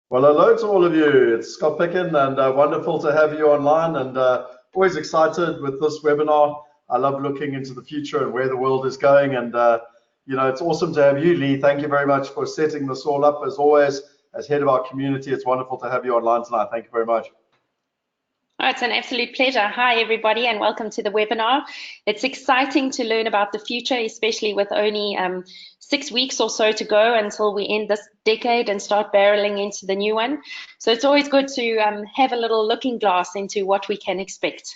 Well, hello to all of you. It's Scott Picken, and wonderful to have you online, and always excited with this webinar. I love looking into the future and where the world is going, and it's awesome to have you, Lee. Thank you very much for setting this all up. As always, as head of our community, it's wonderful to have you online tonight. Thank you very much. Oh, it's an absolute pleasure. Hi, everybody, and welcome to the webinar. It's exciting to learn about the future, especially with only 6 weeks or so to go until we end this decade and start barreling into the new one. So it's always good to have a little looking glass into what we can expect.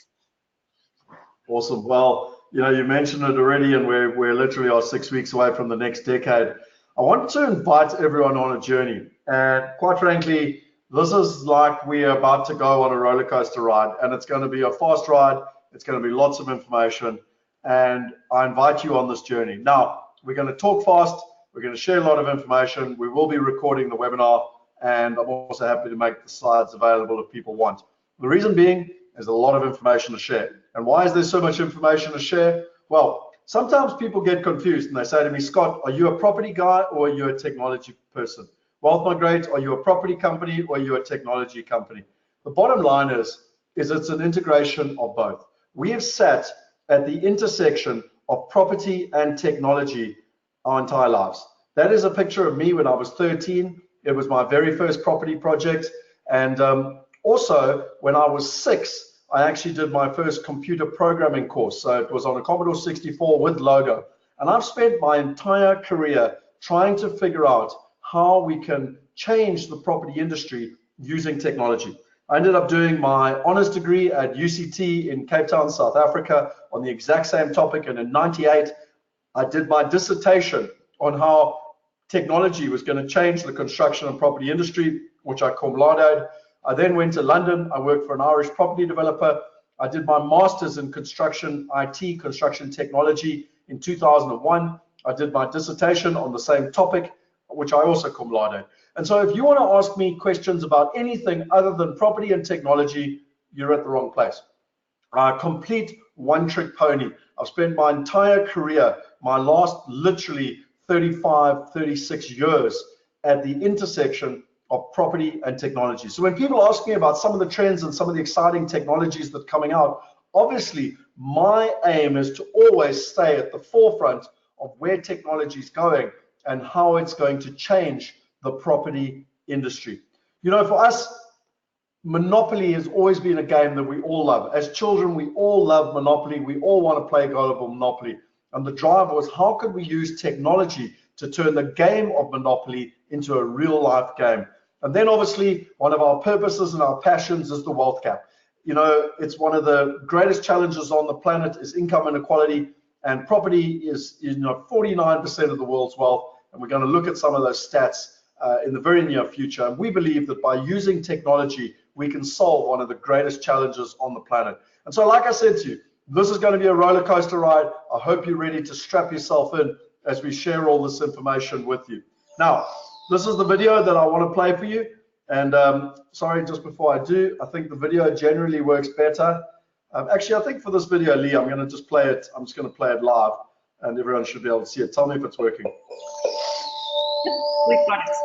Awesome. Well, you mentioned it already, and we're literally are 6 weeks away from the next decade. I want to invite everyone on a journey, and quite frankly, this is like we're about to go on a roller coaster ride, and it's going to be a fast ride. It's going to be lots of information, and I invite you on this journey. Now, we're going to talk fast. We're going to share a lot of information. We will be recording the webinar, and I'm also happy to make the slides available if people want. The reason being is a lot of information to share. And why is there so much information to share? Well, sometimes people get confused, and they say to me, Scott, are you a property guy or are you a technology person? WealthE Migrate, are you a property company or are you a technology company? The bottom line is it's an integration of both. We have sat at the intersection of property and technology our entire lives. That is a picture of me when I was 13. It was my very first property project. And also, when I was 6, I actually did my first computer programming course. So it was on a Commodore 64 with Logo. And I've spent my entire career trying to figure out how we can change the property industry using technology. I ended up doing my honors degree at UCT in Cape Town, South Africa on the exact same topic. And in '98, I did my dissertation on how technology was going to change the construction and property industry, which I cum laude. I then went to London. I worked for an Irish property developer. I did my master's in construction IT, construction technology in 2001. I did my dissertation on the same topic, which I also cum laude. And so if you want to ask me questions about anything other than property and technology, you're at the wrong place. Complete one-trick pony. I've spent my entire career, my last literally 35, 36 years at the intersection of property and technology. So when people ask me about some of the trends and some of the exciting technologies that are coming out, obviously my aim is to always stay at the forefront of where technology is going and how it's going to change the property industry. For us, Monopoly has always been a game that we all love. As children, we all love Monopoly. We all want to play global Monopoly. And the drive was, how could we use technology to turn the game of Monopoly into a real life game? And then obviously, one of our purposes and our passions is the wealth gap. It's one of the greatest challenges on the planet is income inequality, and property is 49% of the world's wealth. And we're going to look at some of those stats in the very near future. And we believe that by using technology, we can solve one of the greatest challenges on the planet. And so, like I said to you, this is going to be a roller coaster ride. I hope you're ready to strap yourself in as we share all this information with you. Now, this is the video that I want to play for you. And sorry, just before I do, I think the video generally works better. Actually, I think for this video, Lee, I'm going to just play it. I'm just going to play it live, and everyone should be able to see it. Tell me if it's working. We've got it.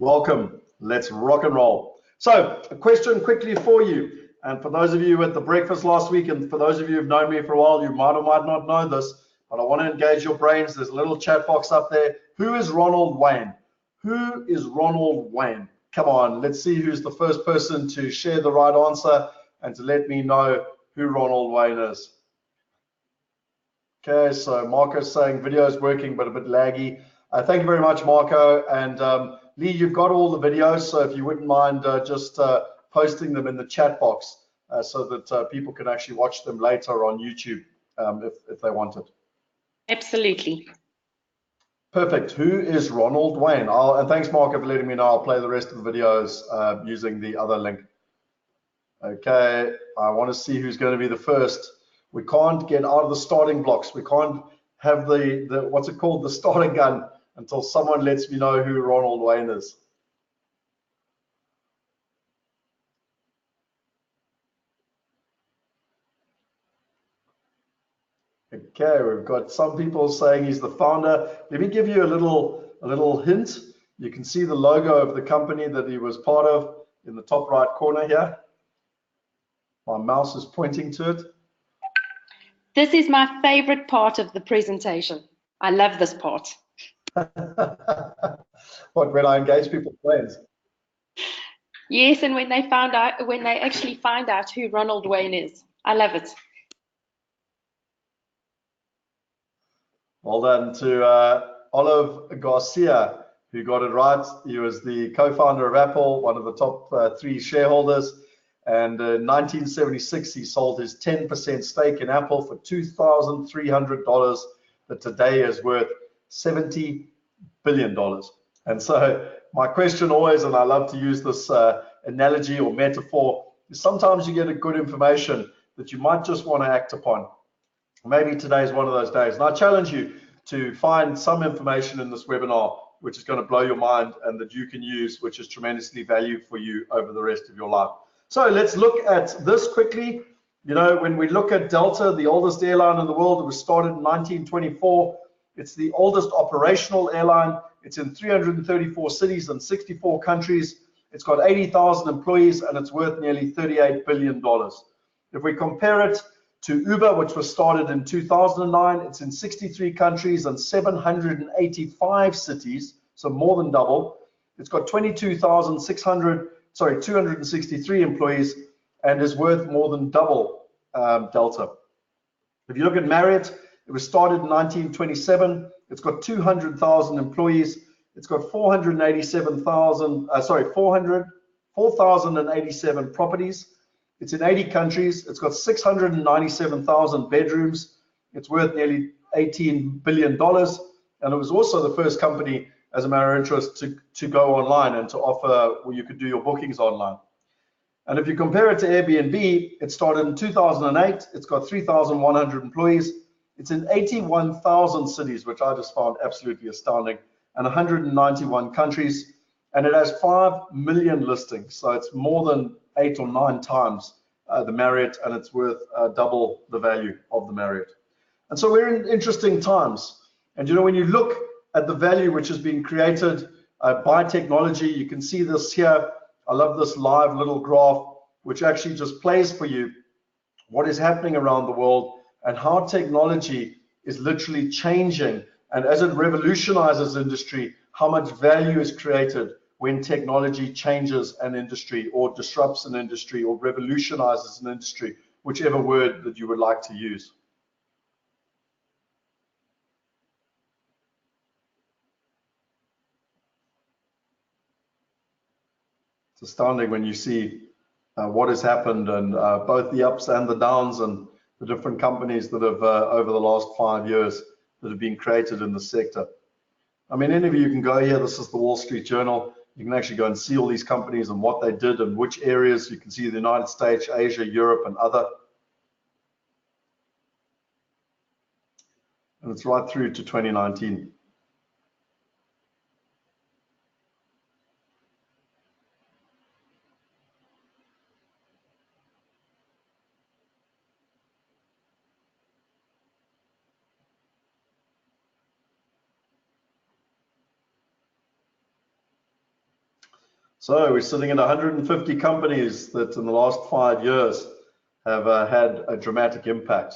Welcome. Let's rock and roll. So, a question quickly for you. And for those of you at the breakfast last week, and for those of you who've known me for a while, you might or might not know this, but I want to engage your brains. There's a little chat box up there. Who is Ronald Wayne? Who is Ronald Wayne? Come on, let's see who's the first person to share the right answer and to let me know who Ronald Wayne is. Okay, so Marco's saying video is working, but a bit laggy. Thank you very much, Marco. And Lee, you've got all the videos, so if you wouldn't mind just posting them in the chat box so that people can actually watch them later on YouTube if they want it. Absolutely. Perfect. Who is Ronald Wayne? And thanks, Marco, for letting me know. I'll play the rest of the videos using the other link. Okay, I want to see who's going to be the first. We can't get out of the starting blocks. We can't have the what's it called, the starting gun, until someone lets me know who Ronald Wayne is. Okay, we've got some people saying he's the founder. Let me give you a little hint. You can see the logo of the company that he was part of in the top right corner here. My mouse is pointing to it. This is my favorite part of the presentation. I love this part. What, when I engage people's brains? Yes, and when they actually find out who Ronald Wayne is. I love it. Well done to Olive Garcia, who got it right. He was the co-founder of Apple, one of the top 3 shareholders. And in 1976, he sold his 10% stake in Apple for $2,300 that today is worth $70 billion. And so my question always, and I love to use this analogy or metaphor, is sometimes you get a good information that you might just want to act upon. Maybe today is one of those days. And I challenge you to find some information in this webinar which is going to blow your mind and that you can use, which is tremendously valuable for you over the rest of your life. So let's look at this quickly. You know, when we look at Delta, the oldest airline in the world, it was started in 1924. It's the oldest operational airline. It's in 334 cities and 64 countries. It's got 80,000 employees and it's worth nearly $38 billion. If we compare it to Uber, which was started in 2009, it's in 63 countries and 785 cities, so more than double. It's got 263 employees and is worth more than double Delta. If you look at Marriott, it was started in 1927. It's got 200,000 employees. It's got 4,087 properties. It's in 80 countries. It's got 697,000 bedrooms. It's worth nearly $18 billion. And it was also the first company, as a matter of interest, to go online and to offer where you could do your bookings online. And if you compare it to Airbnb, it started in 2008. It's got 3,100 employees. It's in 81,000 cities, which I just found absolutely astounding, and 191 countries. And it has 5 million listings. So it's more than 8 or 9 times the Marriott, and it's worth double the value of the Marriott. And so we're in interesting times. And you know, when you look at the value which is being created by technology, you can see this here. I love this live little graph, which actually just plays for you what is happening around the world and how technology is literally changing. And as it revolutionizes industry, how much value is created when technology changes an industry or disrupts an industry or revolutionizes an industry, whichever word that you would like to use. It's astounding when you see what has happened and both the ups and the downs and the different companies that have over the last 5 years that have been created in the sector. I mean, any of you can go here. This is the Wall Street Journal. You can actually go and see all these companies and what they did and which areas. You can see the United States, Asia, Europe, and other. And it's right through to 2019. So we're sitting at 150 companies that in the last 5 years have had a dramatic impact.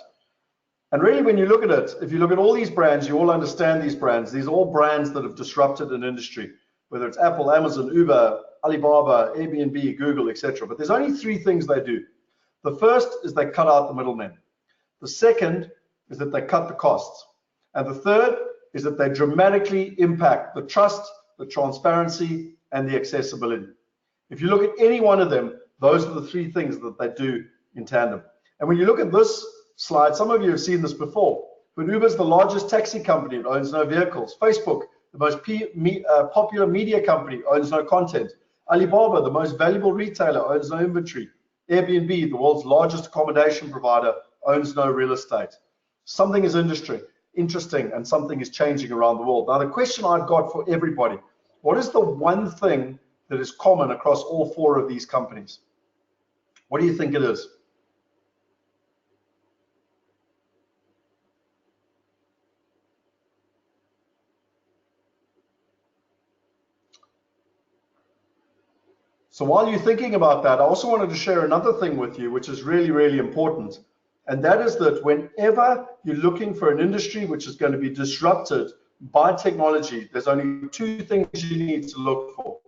And really, when you look at it, if you look at all these brands, you all understand these brands. These are all brands that have disrupted an industry, whether it's Apple, Amazon, Uber, Alibaba, Airbnb, Google, etc. But there's only 3 things they do. The first is they cut out the middlemen. The second is that they cut the costs. And the third is that they dramatically impact the trust, the transparency, and the accessibility. If you look at any one of them, those are the three things that they do in tandem. And when you look at this slide, some of you have seen this before, but Uber is the largest taxi company, it owns no vehicles. Facebook, the most popular media company, owns no content. Alibaba, the most valuable retailer, owns no inventory. Airbnb, the world's largest accommodation provider, owns no real estate. Something is interesting and something is changing around the world. Now, the question I've got for everybody, what is the one thing that is common across all four of these companies? What do you think it is? So while you're thinking about that, I also wanted to share another thing with you, which is really, really important. And that is that whenever you're looking for an industry which is going to be disrupted by technology, there's only two things you need to look for.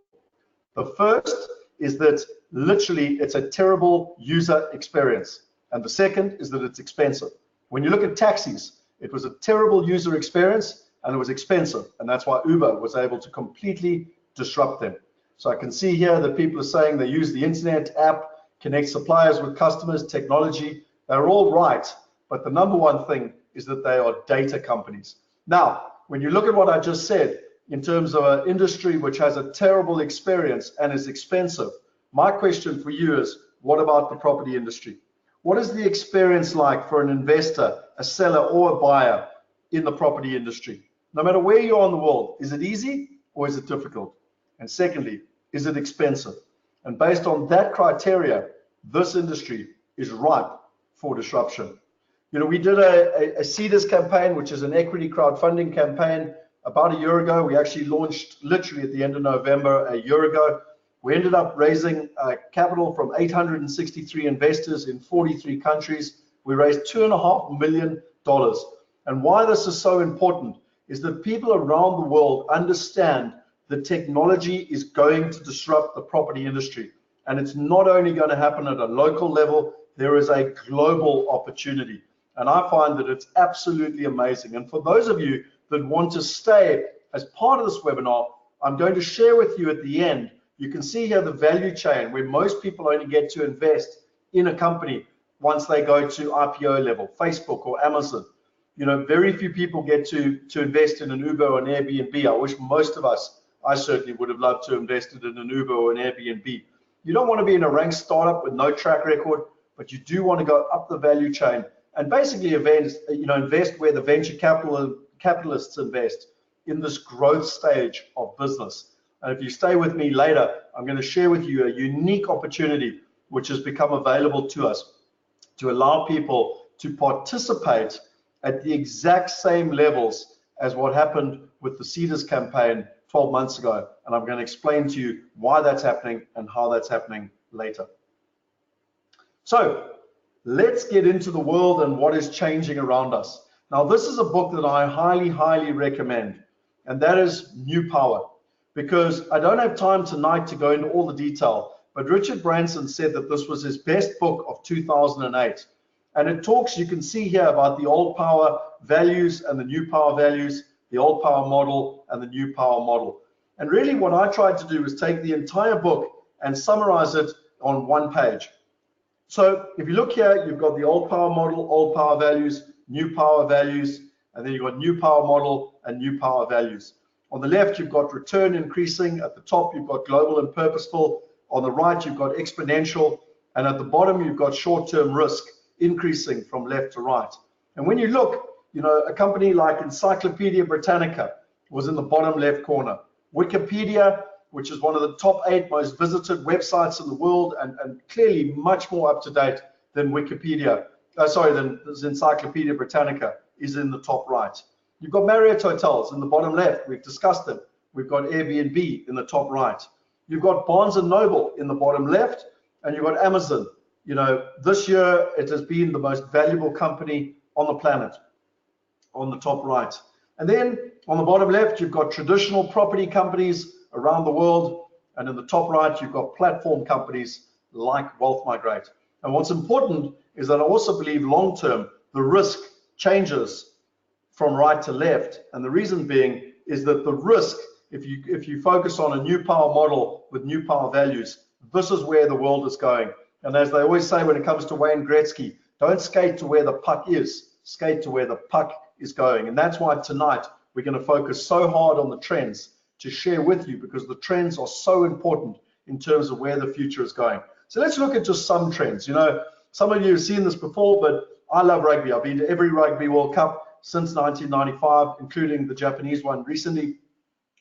The first is that literally it's a terrible user experience. And the second is that it's expensive. When you look at taxis, it was a terrible user experience and it was expensive. And that's why Uber was able to completely disrupt them. So I can see here that people are saying they use the internet app, connect suppliers with customers, technology. They're all right, but the number one thing is that they are data companies. Now, when you look at what I just said, in terms of an industry which has a terrible experience and is expensive, my question for you is, what about the property industry? What is the experience like for an investor, a seller, or a buyer in the property industry? No matter where you are in the world, is it easy or is it difficult? And secondly, is it expensive? And based on that criteria, this industry is ripe for disruption. You know, we did a Seeders campaign, which is an equity crowdfunding campaign, about a year ago. We actually launched literally at the end of November a year ago. We ended up raising capital from 863 investors in 43 countries. We raised $2.5 million. And why this is so important is that people around the world understand that technology is going to disrupt the property industry. And it's not only going to happen at a local level, there is a global opportunity. And I find that it's absolutely amazing. And for those of you that want to stay as part of this webinar, I'm going to share with you at the end, you can see here the value chain where most people only get to invest in a company once they go to IPO level, Facebook or Amazon. You know, very few people get to invest in an Uber or an Airbnb. I wish most of us, I certainly would have loved to have invested in an Uber or an Airbnb. You don't want to be in a ranked startup with no track record, but you do want to go up the value chain and basically invest where the venture capitalists invest, in this growth stage of business. And if you stay with me later, I'm going to share with you a unique opportunity which has become available to us to allow people to participate at the exact same levels as what happened with the Seeders campaign 12 months ago. And I'm going to explain to you why that's happening and how that's happening later. So let's get into the world and what is changing around us. Now, this is a book that I highly, highly recommend, and that is New Power, because I don't have time tonight to go into all the detail, but Richard Branson said that this was his best book of 2008. And it talks, you can see here, about the old power values and the new power values, the old power model and the new power model. And really what I tried to do is take the entire book and summarize it on one page. So if you look here, you've got the old power model, old power values, new power values, and then you've got new power model and new power values. On the left, you've got return increasing. At the top, you've got global and purposeful. On the right, you've got exponential. And at the bottom, you've got short-term risk increasing from left to right. And when you look, you know, a company like Encyclopedia Britannica was in the bottom left corner. Wikipedia, which is one of the top 8 most visited websites in the world, and clearly much more up to date than Wikipedia, than Encyclopedia Britannica, is in the top right. You've got Marriott hotels in the bottom left. We've discussed them. We've got Airbnb in the top right. You've got Barnes & Noble in the bottom left, and you've got Amazon. You know, this year it has been the most valuable company on the planet, on the top right. And then on the bottom left, you've got traditional property companies around the world, and in the top right, you've got platform companies like WealthE Migrate. And what's important is that I also believe long-term, the risk changes from right to left, and the reason being is that the risk, if you focus on a new power model with new power values, this is where the world is going. And as they always say when it comes to Wayne Gretzky, don't skate to where the puck is, skate to where the puck is going. And that's why tonight we're going to focus so hard on the trends to share with you, because the trends are so important in terms of where the future is going. So let's look at just some trends. You know, some of you have seen this before, but I love rugby. I've been to every Rugby World Cup since 1995, including the Japanese one recently.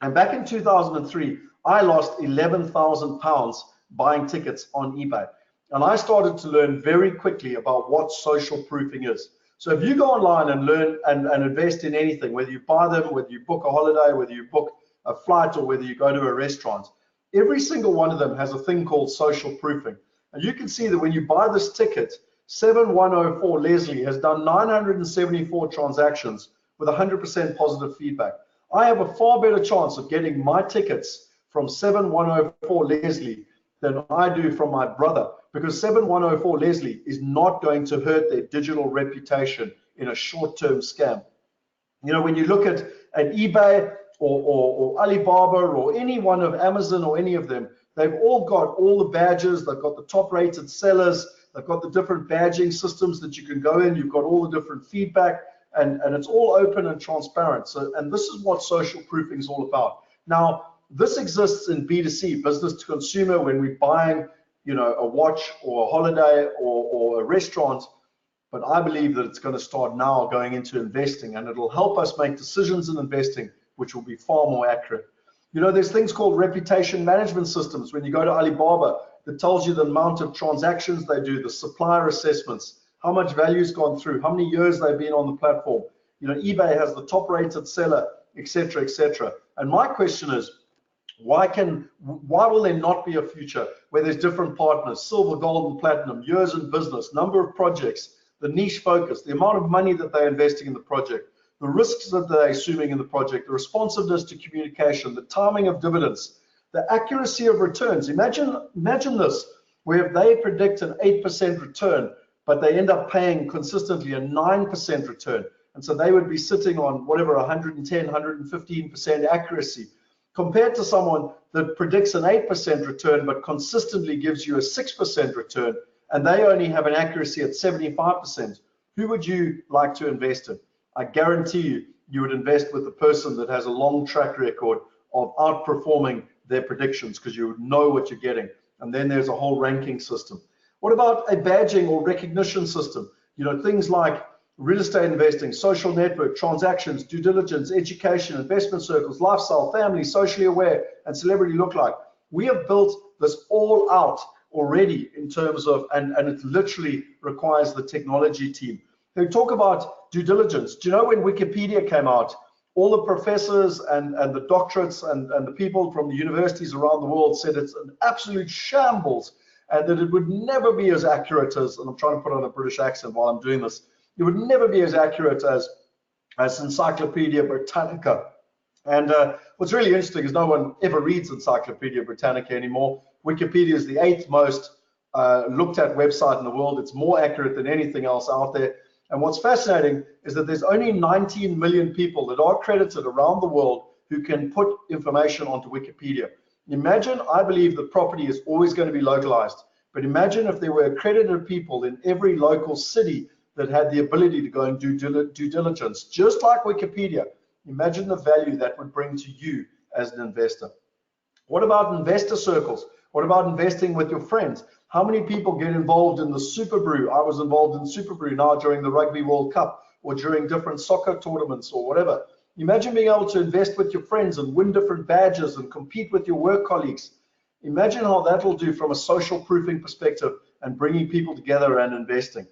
And back in 2003, I lost £11,000 buying tickets on eBay. And I started to learn very quickly about what social proofing is. So if you go online and learn and invest in anything, whether you buy them, whether you book a holiday, whether you book a flight, or whether you go to a restaurant, every single one of them has a thing called social proofing. And you can see that when you buy this ticket, 7104 Leslie has done 974 transactions with 100% positive feedback. I have a far better chance of getting my tickets from 7104 Leslie than I do from my brother, because 7104 Leslie is not going to hurt their digital reputation in a short-term scam. You know, when you look at eBay or Alibaba or any one of Amazon or any of them, they've all got all the badges, they've got the top-rated sellers, they've got the different badging systems that you can go in, you've got all the different feedback, and it's all open and transparent. So, and this is what social proofing is all about. Now, this exists in B2C, business to consumer, when we're buying, you know, a watch or a holiday or a restaurant. But I believe that it's going to start now going into investing, and it'll help us make decisions in investing which will be far more accurate. You know, there's things called reputation management systems. When you go to Alibaba, that tells you the amount of transactions they do, the supplier assessments, how much value's gone through, how many years they've been on the platform. You know, eBay has the top-rated seller, etc., etc. And my question is, why will there not be a future where there's different partners, silver, gold, and platinum, years in business, number of projects, the niche focus, the amount of money that they're investing in the project, the risks that they're assuming in the project, the responsiveness to communication, the timing of dividends, the accuracy of returns. Imagine this, where they predict an 8% return, but they end up paying consistently a 9% return. And so they would be sitting on whatever, 110, 115% accuracy, compared to someone that predicts an 8% return, but consistently gives you a 6% return, and they only have an accuracy at 75%. Who would you like to invest in? I guarantee you, you would invest with the person that has a long track record of outperforming their predictions, because you would know what you're getting. And then there's a whole ranking system. What about a badging or recognition system? You know, things like real estate investing, social network, transactions, due diligence, education, investment circles, lifestyle, family, socially aware, and celebrity lookalike. We have built this all out already in terms of, and it literally requires the technology team. They talk about due diligence. Do you know when Wikipedia came out, all the professors and the doctorates and the people from the universities around the world said it's an absolute shambles, and that it would never be as accurate as, and I'm trying to put on a British accent while I'm doing this, it would never be as accurate as Encyclopedia Britannica. And what's really interesting is no one ever reads Encyclopedia Britannica anymore. Wikipedia is the 8th most looked at website in the world. It's more accurate than anything else out there. And what's fascinating is that there's only 19 million people that are accredited around the world who can put information onto Wikipedia. Imagine, I believe that property is always going to be localized, but imagine if there were accredited people in every local city that had the ability to go and do due diligence, just like Wikipedia. Imagine the value that would bring to you as an investor. What about investor circles? What about investing with your friends? How many people get involved in the Super Brew? I was involved in Super Brew now during the Rugby World Cup, or during different soccer tournaments or whatever. Imagine being able to invest with your friends and win different badges and compete with your work colleagues. Imagine how that will do from a social proofing perspective and bringing people together and investing.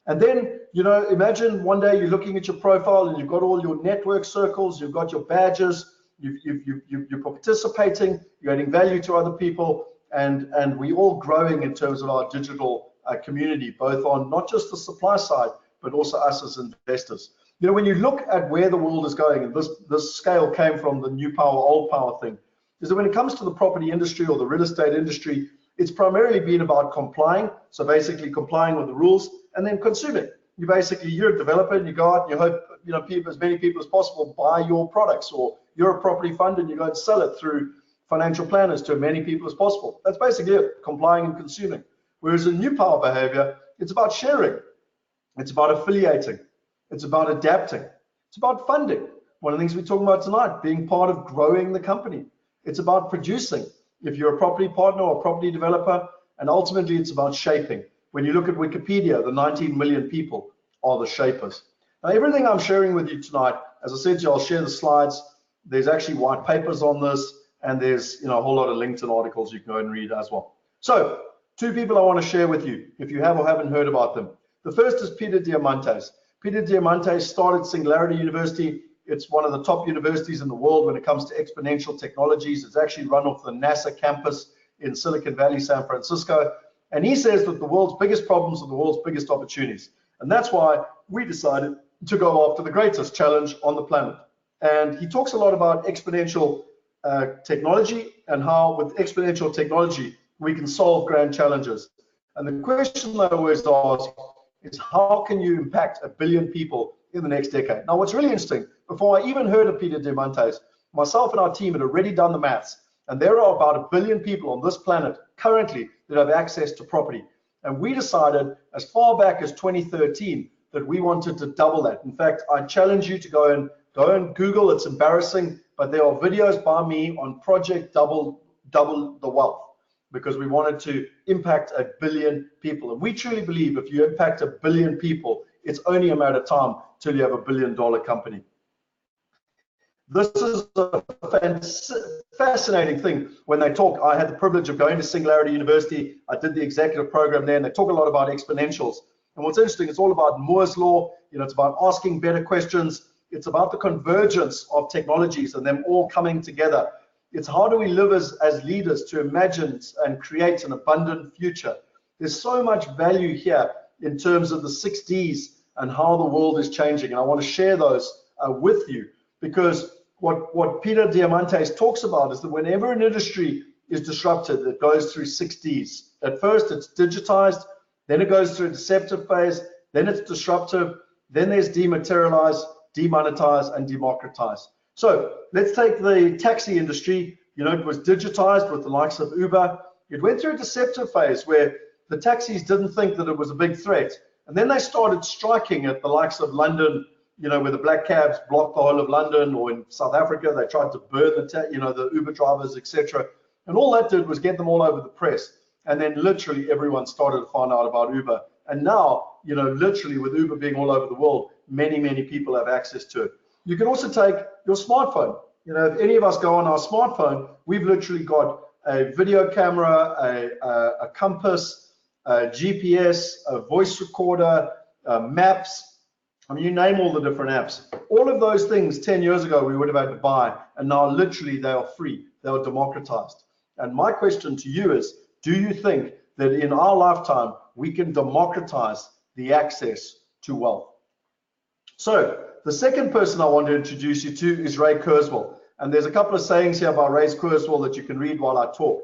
And then, you know, imagine one day you're looking at your profile and you've got all your network circles, you've got your badges, you're participating, you're adding value to other people, and we're all growing in terms of our digital community, both on not just the supply side, but also us as investors. You know, when you look at where the world is going, and this scale came from the new power, old power thing, is that when it comes to the property industry or the real estate industry, it's primarily been about complying, so basically complying with the rules, and then consuming. you're a developer and you go out and you hope, you know, people, as many people as possible buy your products, or you're a property fund and you go and sell it through financial planners to as many people as possible. That's basically it, complying and consuming. Whereas in new power behavior, it's about sharing, it's about affiliating, it's about adapting, it's about funding. One of the things we're talking about tonight, being part of growing the company. It's about producing, if you're a property partner or a property developer, and ultimately it's about shaping. When you look at Wikipedia, the 19 million people are the shapers. Now, everything I'm sharing with you tonight, as I said to you, I'll share the slides. There's actually white papers on this, and there's, you know, a whole lot of LinkedIn articles you can go and read as well. So, two people I want to share with you, if you have or haven't heard about them. The first is Peter Diamandis. Peter Diamandis started Singularity University. It's one of the top universities in the world when it comes to exponential technologies. It's actually run off the NASA campus in Silicon Valley, San Francisco. And he says that the world's biggest problems are the world's biggest opportunities. And that's why we decided to go after the greatest challenge on the planet. And he talks a lot about exponential technology, and how with exponential technology, we can solve grand challenges. And the question I always ask is, how can you impact 1 billion people in the next decade? Now, what's really interesting, before I even heard of Peter Diamandis, myself and our team had already done the maths, and there are about 1 billion people on this planet currently that have access to property. And we decided as far back as 2013 that we wanted to double that. In fact, I challenge you to go and Google. It's embarrassing, but there are videos by me on Project Double the Wealth, because we wanted to impact 1 billion people. And we truly believe if you impact 1 billion people, it's only a matter of time till you have $1 billion company. This is a fascinating thing when they talk. I had the privilege of going to Singularity University. I did the executive program there, and they talk a lot about exponentials. And what's interesting, it's all about Moore's law. You know, it's about asking better questions. It's about the convergence of technologies and them all coming together. It's how do we live as leaders to imagine and create an abundant future. There's so much value here in terms of the 6 Ds and how the world is changing. And I want to share those with you, because what Peter Diamandis talks about is that whenever an industry is disrupted, it goes through 6 Ds. At first, it's digitized, then it goes through a deceptive phase, then it's disruptive, then there's dematerialize, demonetize, and democratize. So let's take the taxi industry. You know, it was digitized with the likes of Uber. It went through a deceptive phase where the taxis didn't think that it was a big threat. And then they started striking at the likes of London, you know, where the black cabs blocked the whole of London, or in South Africa, they tried to burn the Uber drivers, etc. And all that did was get them all over the press. And then literally everyone started to find out about Uber. And now, you know, literally with Uber being all over the world, many, many people have access to it. You can also take your smartphone. You know, if any of us go on our smartphone, we've literally got a video camera, a compass, a GPS, a voice recorder, maps. I mean, you name all the different apps. All of those things 10 years ago we would have had to buy, and now literally they are free. They are democratized. And my question to you is, do you think that in our lifetime we can democratize the access to wealth? So the second person I want to introduce you to is Ray Kurzweil. And there's a couple of sayings here about Ray Kurzweil that you can read while I talk.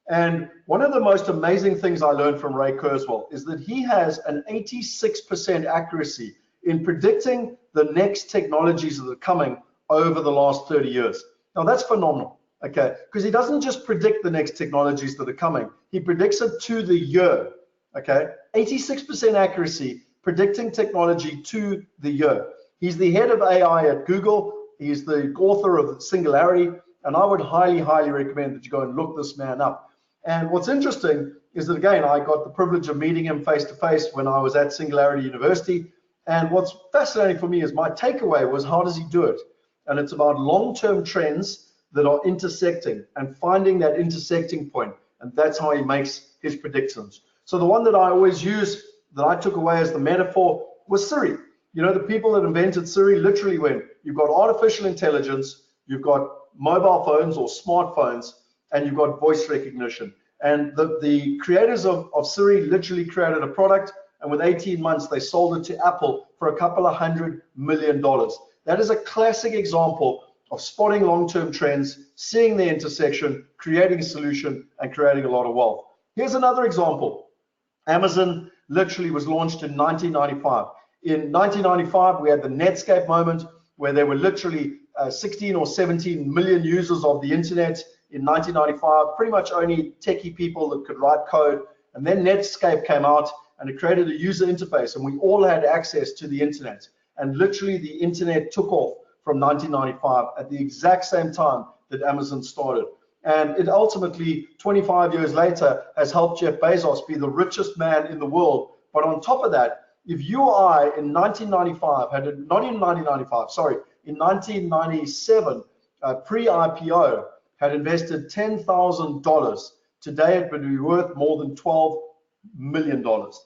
And one of the most amazing things I learned from Ray Kurzweil is that he has an 86% accuracy in predicting the next technologies that are coming over the last 30 years. Now that's phenomenal, okay? Because he doesn't just predict the next technologies that are coming, he predicts it to the year, okay? 86% accuracy, predicting technology to the year. He's the head of AI at Google. He's the author of Singularity, and I would highly, highly recommend that you go and look this man up. And what's interesting is that, again, I got the privilege of meeting him face to face when I was at Singularity University. And what's fascinating for me is my takeaway was, how does he do it? And it's about long-term trends that are intersecting and finding that intersecting point. And that's how he makes his predictions. So the one that I always use, that I took away as the metaphor, was Siri. You know, the people that invented Siri literally went, you've got artificial intelligence, you've got mobile phones or smartphones, and you've got voice recognition. And the creators of Siri literally created a product, and with 18 months, they sold it to Apple for a couple of $100 million. That is a classic example of spotting long-term trends, seeing the intersection, creating a solution, and creating a lot of wealth. Here's another example. Amazon literally was launched in 1995. In 1995, we had the Netscape moment, where there were literally 16 or 17 million users of the internet in 1995, pretty much only techie people that could write code. And then Netscape came out and it created a user interface, and we all had access to the internet. And literally the internet took off from 1995 at the exact same time that Amazon started. And it ultimately, 25 years later, has helped Jeff Bezos be the richest man in the world. But on top of that, if you or I in 1995 not in 1995, sorry, in 1997, pre-IPO, had invested $10,000, today it would be worth more than $12 million.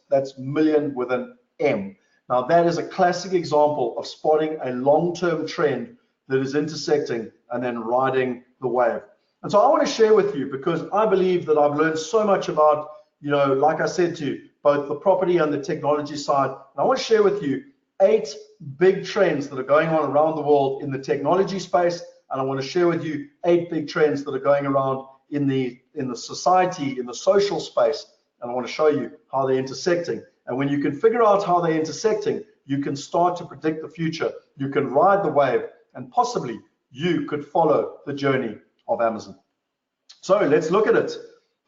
That's million with an M. Now that is a classic example of spotting a long-term trend that is intersecting and then riding the wave. And so I want to share with you, because I believe that I've learned so much about, like I said to you, both the property and the technology side. And I want to share with you 8 big trends that are going on around the world in the technology space. And I want to share with you 8 big trends that are going around in the society, in the social space. And I want to show you how they're intersecting. And when you can figure out how they're intersecting, you can start to predict the future. You can ride the wave, and possibly you could follow the journey of Amazon. So let's look at it.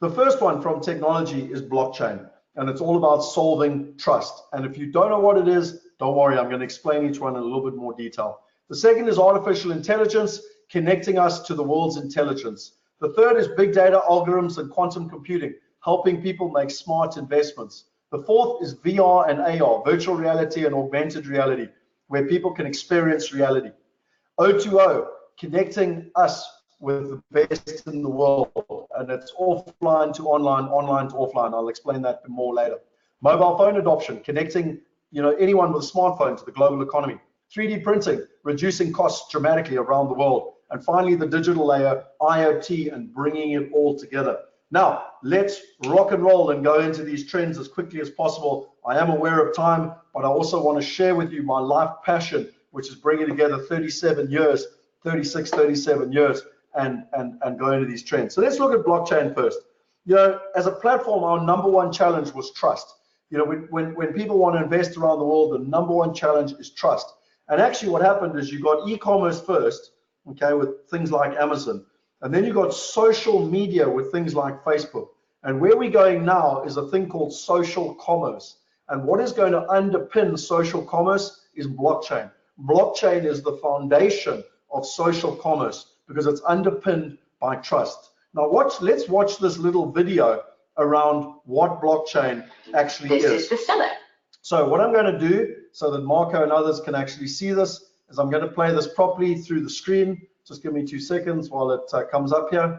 The first one from technology is blockchain, and it's all about solving trust. And if you don't know what it is, don't worry, I'm going to explain each one in a little bit more detail. The second is artificial intelligence, connecting us to the world's intelligence. The third is big data, algorithms, and quantum computing, helping people make smart investments. The fourth is VR and AR, virtual reality and augmented reality, where people can experience reality. O2O, connecting us with the best in the world, and it's offline to online, online to offline. I'll explain that more later. Mobile phone adoption, connecting anyone with a smartphone to the global economy. 3D printing, reducing costs dramatically around the world. And finally, the digital layer, IoT, and bringing it all together. Now, let's rock and roll and go into these trends as quickly as possible. I am aware of time, but I also want to share with you my life passion, which is bringing together 37 years, and go into these trends. So let's look at blockchain first. As a platform, our number one challenge was trust. When people want to invest around the world, the number one challenge is trust. And actually what happened is you got e-commerce first, okay, with things like Amazon. And then you got social media with things like Facebook. And where we're going now is a thing called social commerce. And what is going to underpin social commerce is blockchain. Blockchain is the foundation of social commerce because it's underpinned by trust. Now let's watch this little video around what blockchain actually is. This is the seller. So what I'm going to do so that Marco and others can actually see this is I'm going to play this properly through the screen. Just give me 2 seconds while it comes up here.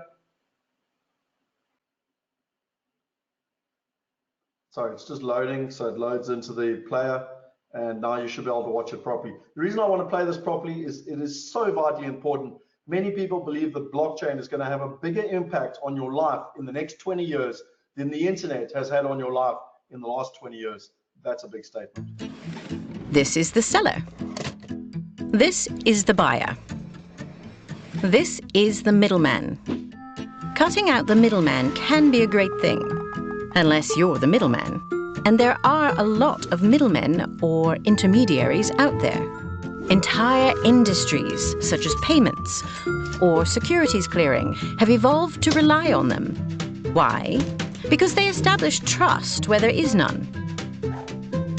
Sorry, it's just loading, so it loads into the player, and now you should be able to watch it properly. The reason I want to play this properly is it is so vitally important. Many people believe that blockchain is going to have a bigger impact on your life in the next 20 years than the internet has had on your life in the last 20 years. That's a big statement. This is the seller. This is the buyer. This is the middleman. Cutting out the middleman can be a great thing, unless you're the middleman. And there are a lot of middlemen or intermediaries out there. Entire industries, such as payments or securities clearing, have evolved to rely on them. Why? Because they establish trust where there is none.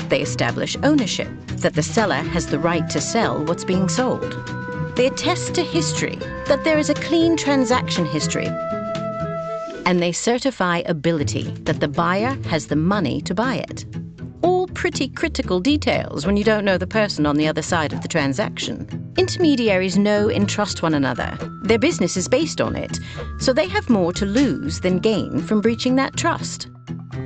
They establish ownership, that the seller has the right to sell what's being sold. They attest to history, that there is a clean transaction history. And they certify ability, that the buyer has the money to buy it. All pretty critical details when you don't know the person on the other side of the transaction. Intermediaries know and trust one another. Their business is based on it, so they have more to lose than gain from breaching that trust.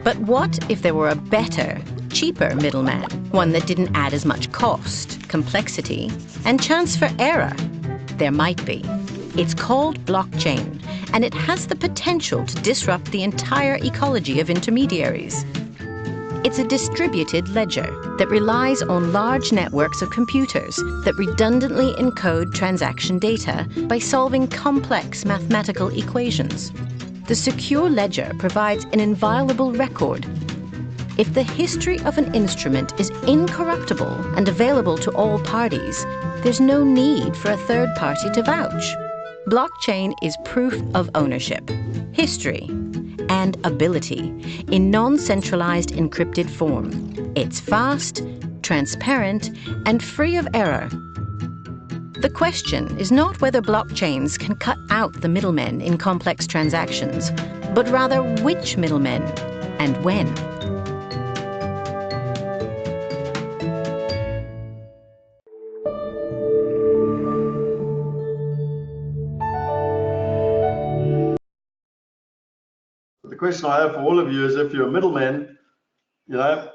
But what if there were a better, cheaper middleman, one that didn't add as much cost, complexity, and chance for error? There might be. It's called blockchain, and it has the potential to disrupt the entire ecology of intermediaries. It's a distributed ledger that relies on large networks of computers that redundantly encode transaction data by solving complex mathematical equations. The secure ledger provides an inviolable record. If the history of an instrument is incorruptible and available to all parties, there's no need for a third party to vouch. Blockchain is proof of ownership, history, and ability in non-centralized encrypted form. It's fast, transparent, and free of error. The question is not whether blockchains can cut out the middlemen in complex transactions, but rather which middlemen and when. The question I have for all of you is, if you're a middleman, I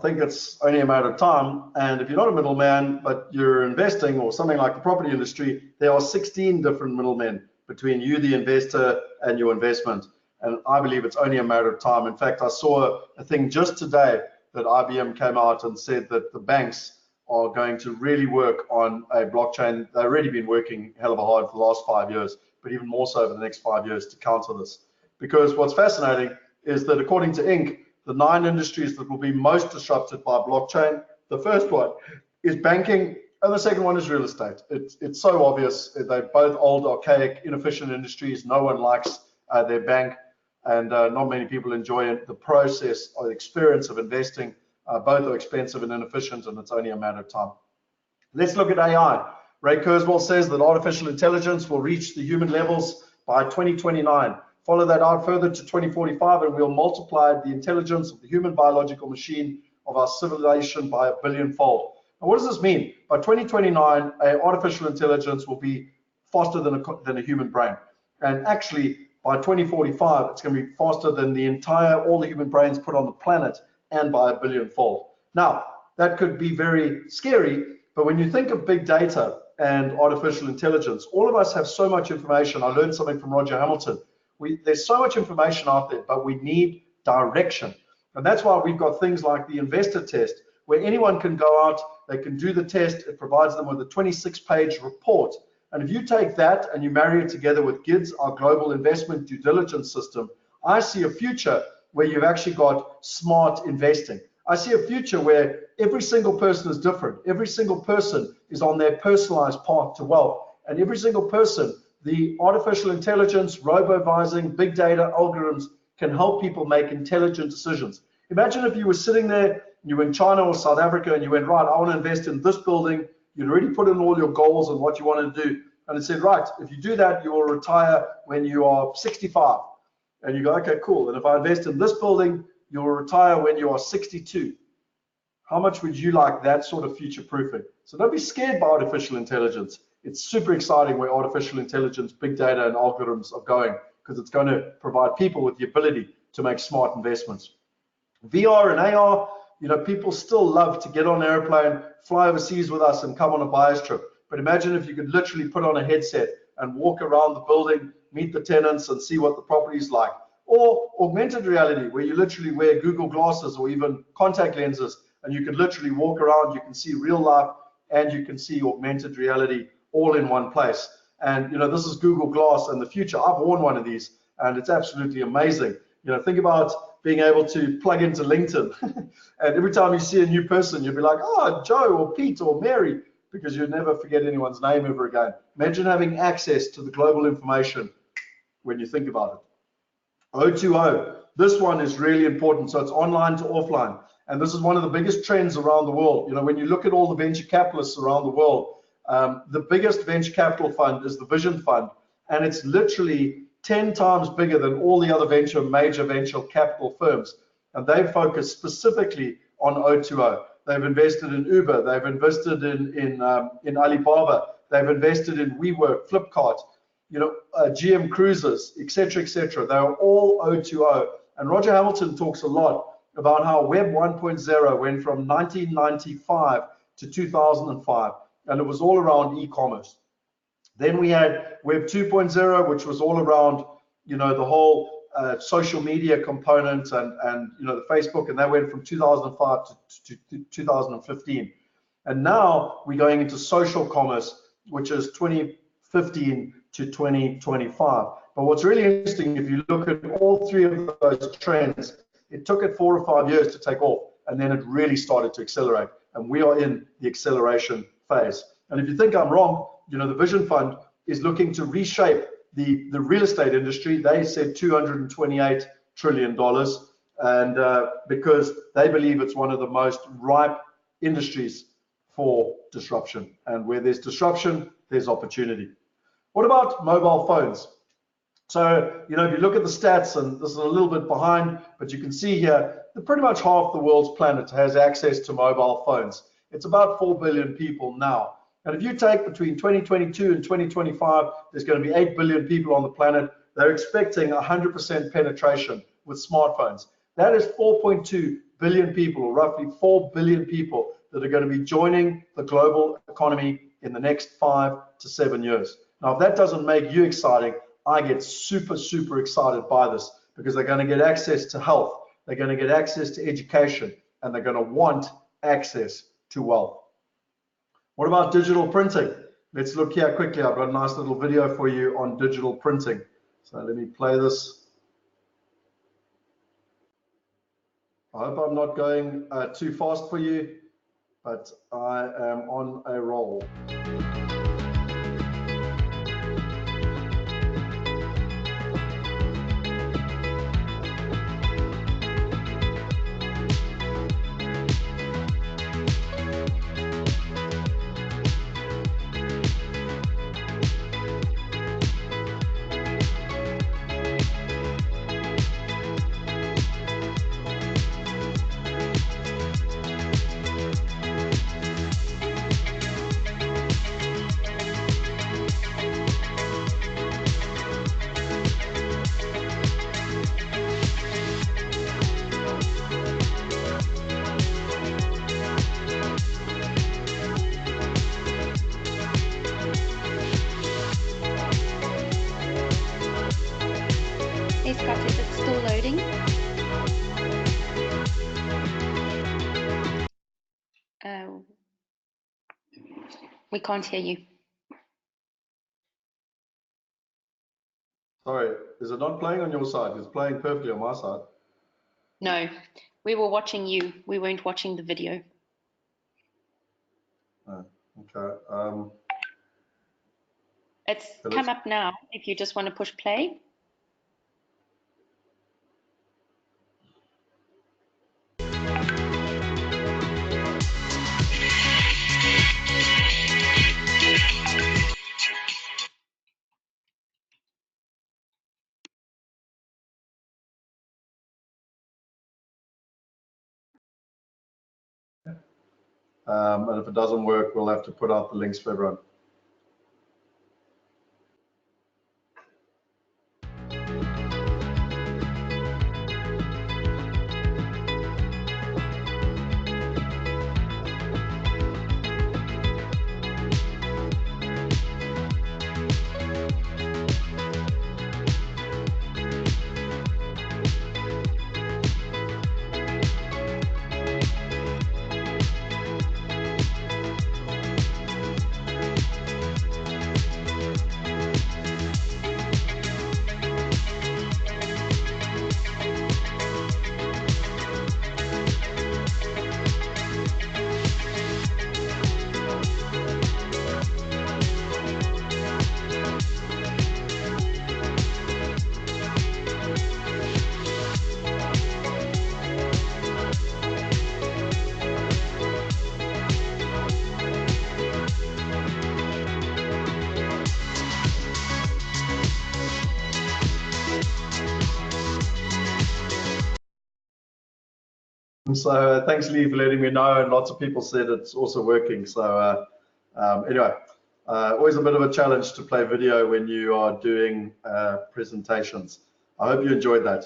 think it's only a matter of time. And if you're not a middleman, but you're investing or something like the property industry, there are 16 different middlemen between you, the investor, and your investment. And I believe it's only a matter of time. In fact, I saw a thing just today that IBM came out and said that the banks are going to really work on a blockchain. They've already been working hell of a hard for the last 5 years, but even more so over the next 5 years to counter this. Because what's fascinating is that according to Inc., the 9 industries that will be most disrupted by blockchain, the first one is banking, and the second one is real estate. It's so obvious. They're both old, archaic, inefficient industries. No one likes their bank, and not many people enjoy it. The process or the experience of investing. Both are expensive and inefficient, and it's only a matter of time. Let's look at AI. Ray Kurzweil says that artificial intelligence will reach the human levels by 2029. Follow that out further to 2045, and we'll multiply the intelligence of the human biological machine of our civilization by 1 billion-fold. Now, what does this mean? By 2029, artificial intelligence will be faster than a human brain. And actually, by 2045, it's going to be faster than all the human brains put on the planet, and by 1 billion-fold. Now, that could be very scary, but when you think of big data and artificial intelligence, all of us have so much information. I learned something from Roger Hamilton. There's so much information out there, but we need direction. And that's why we've got things like the investor test, where anyone can go out, they can do the test, it provides them with a 26-page report. And if you take that and you marry it together with GIDS, our global investment due diligence system, I see a future where you've actually got smart investing. I see a future where every single person is different. Every single person is on their personalized path to wealth. And every single person, the artificial intelligence, robo-advising, big data algorithms can help people make intelligent decisions. Imagine if you were sitting there, you were in China or South Africa, and you went, right, I want to invest in this building. You'd already put in all your goals and what you want to do. And it said, right, if you do that, you will retire when you are 65. And you go, okay, cool. And if I invest in this building, you'll retire when you are 62. How much would you like that sort of future proofing? So don't be scared by artificial intelligence. It's super exciting where artificial intelligence, big data, and algorithms are going, because it's going to provide people with the ability to make smart investments. VR and AR, people still love to get on an airplane, fly overseas with us, and come on a buyer's trip. But imagine if you could literally put on a headset and walk around the building, meet the tenants, and see what the property is like. Or augmented reality, where you literally wear Google glasses or even contact lenses, and you can literally walk around, you can see real life, and you can see augmented reality all in one place. And this is Google Glass and the future. I've worn one of these, and it's absolutely amazing. Think about being able to plug into LinkedIn, and every time you see a new person, you'll be like, oh, Joe or Pete or Mary, because you'll never forget anyone's name ever again. Imagine having access to the global information when you think about it. O2O, this one is really important. So it's online to offline, and this is one of the biggest trends around the world. When you look at all the venture capitalists around the world, the biggest venture capital fund is the Vision Fund, and it's literally 10 times bigger than all the other major venture capital firms. And they focus specifically on O2O. They've invested in Uber, they've invested in Alibaba, they've invested in WeWork, Flipkart, GM Cruises, etc., etc. They are all O2O. And Roger Hamilton talks a lot about how Web 1.0 went from 1995 to 2005. And it was all around e-commerce. Then we had Web 2.0, which was all around, the whole social media component and the Facebook, and that went from 2005 to 2015. And now we're going into social commerce, which is 2015 to 2025. But what's really interesting, if you look at all three of those trends, It took it 4 or 5 years to take off, and then it really started to accelerate. And we are in the acceleration phase. And if you think I'm wrong, you know, the Vision Fund is looking to reshape the real estate industry. They said $228 trillion, and because they believe it's one of the most ripe industries for disruption. And where there's disruption, there's opportunity. What about mobile phones? So, you know, if you look at the stats, and this is a little bit behind, but you can see here that pretty much half the world's planet has access to mobile phones. It's about 4 billion people now. And if you take between 2022 and 2025, there's going to be 8 billion people on the planet. They're expecting 100% penetration with smartphones. That is 4.2 billion people, or roughly 4 billion people, that are going to be joining the global economy in the next 5 to 7 years. Now, if that doesn't make you exciting, I get super, super excited by this, because they're going to get access to health, they're going to get access to education, and they're going to want access to wealth. What about digital printing? Let's look here quickly. I've got a nice little video for you on digital printing. So let me play this. I hope I'm not going too fast for you, but I am on a roll. Is it still loading? We can't hear you. Sorry, is it not playing on your side? It's playing perfectly on my side. No, we were watching you. We weren't watching the video. Oh, okay. It's come up now if you just want to push play. And if it doesn't work, we'll have to put out the links for everyone. So thanks, Lee, for letting me know, and lots of people said it's also working. So anyway, always a bit of a challenge to play video when you are doing presentations. I hope you enjoyed that.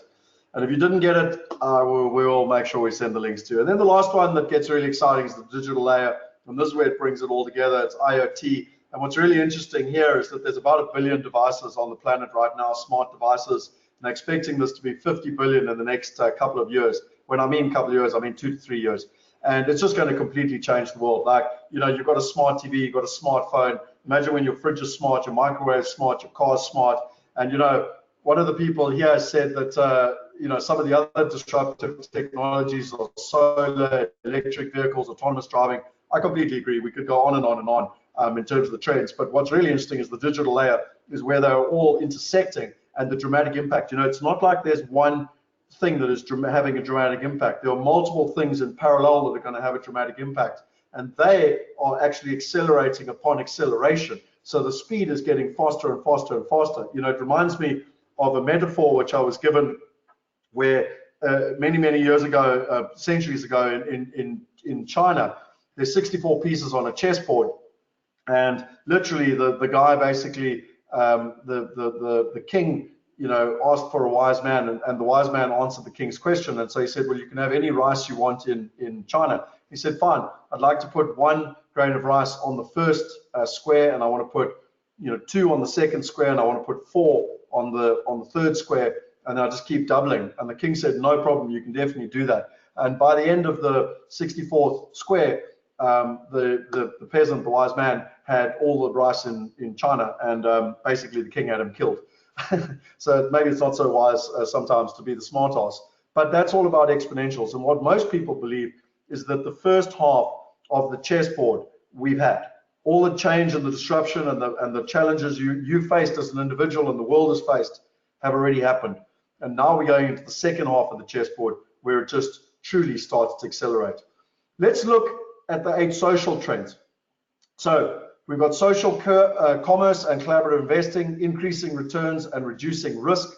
And if you didn't get it, we'll make sure we send the links to you. And then the last one that gets really exciting is the digital layer, and this is where it brings it all together. It's IoT. And what's really interesting here is that there's about 1 billion devices on the planet right now, smart devices, and I'm expecting this to be 50 billion in the next couple of years. When I mean couple of years, I mean 2 to 3 years. And it's just going to completely change the world. Like, you know, you've got a smart TV, you've got a smartphone. Imagine when your fridge is smart, your microwave is smart, your car is smart. And, you know, one of the people here said that some of the other disruptive technologies are solar, electric vehicles, autonomous driving. I completely agree. We could go on and on and on in terms of the trends. But what's really interesting is the digital layer is where they're all intersecting and the dramatic impact. It's not like there's one thing that is having a dramatic impact. There are multiple things in parallel that are going to have a dramatic impact, and they are actually accelerating upon acceleration. So the speed is getting faster and faster and faster. It reminds me of a metaphor which I was given where many years ago, centuries ago in China, there's 64 pieces on a chessboard, and literally the guy basically, the king, asked for a wise man, and the wise man answered the king's question. And so he said, well, you can have any rice you want in China. He said, fine, I'd like to put 1 grain of rice on the first square, and I want to put 2 on the second square, and I want to put 4 on the third square, and I'll just keep doubling. And the king said, no problem, you can definitely do that. And by the end of the 64th square, the peasant, the wise man, had all the rice in China, and basically the king had him killed. So maybe it's not so wise sometimes to be the smart ass, but that's all about exponentials. And what most people believe is that the first half of the chessboard we've had, all the change and the disruption and the challenges you faced as an individual and the world has faced have already happened. And now we're going into the second half of the chessboard where it just truly starts to accelerate. Let's look at the 8 social trends. So we've got social commerce and collaborative investing, increasing returns and reducing risk.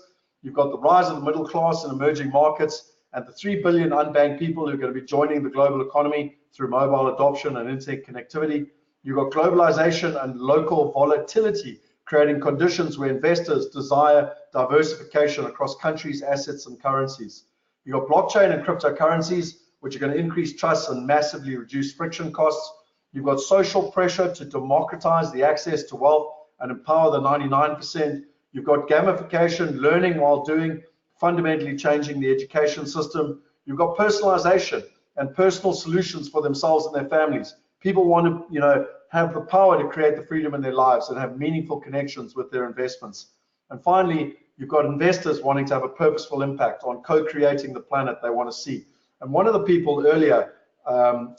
You've got the rise of the middle class in emerging markets and the 3 billion unbanked people who are going to be joining the global economy through mobile adoption and internet connectivity. You've got globalization and local volatility, creating conditions where investors desire diversification across countries, assets, and currencies. You've got blockchain and cryptocurrencies, which are going to increase trust and massively reduce friction costs. You've got social pressure to democratize the access to wealth and empower the 99%. You've got gamification, learning while doing, fundamentally changing the education system. You've got personalization and personal solutions for themselves and their families. People want to, have the power to create the freedom in their lives and have meaningful connections with their investments. And finally, you've got investors wanting to have a purposeful impact on co-creating the planet they want to see. And one of the people earlier,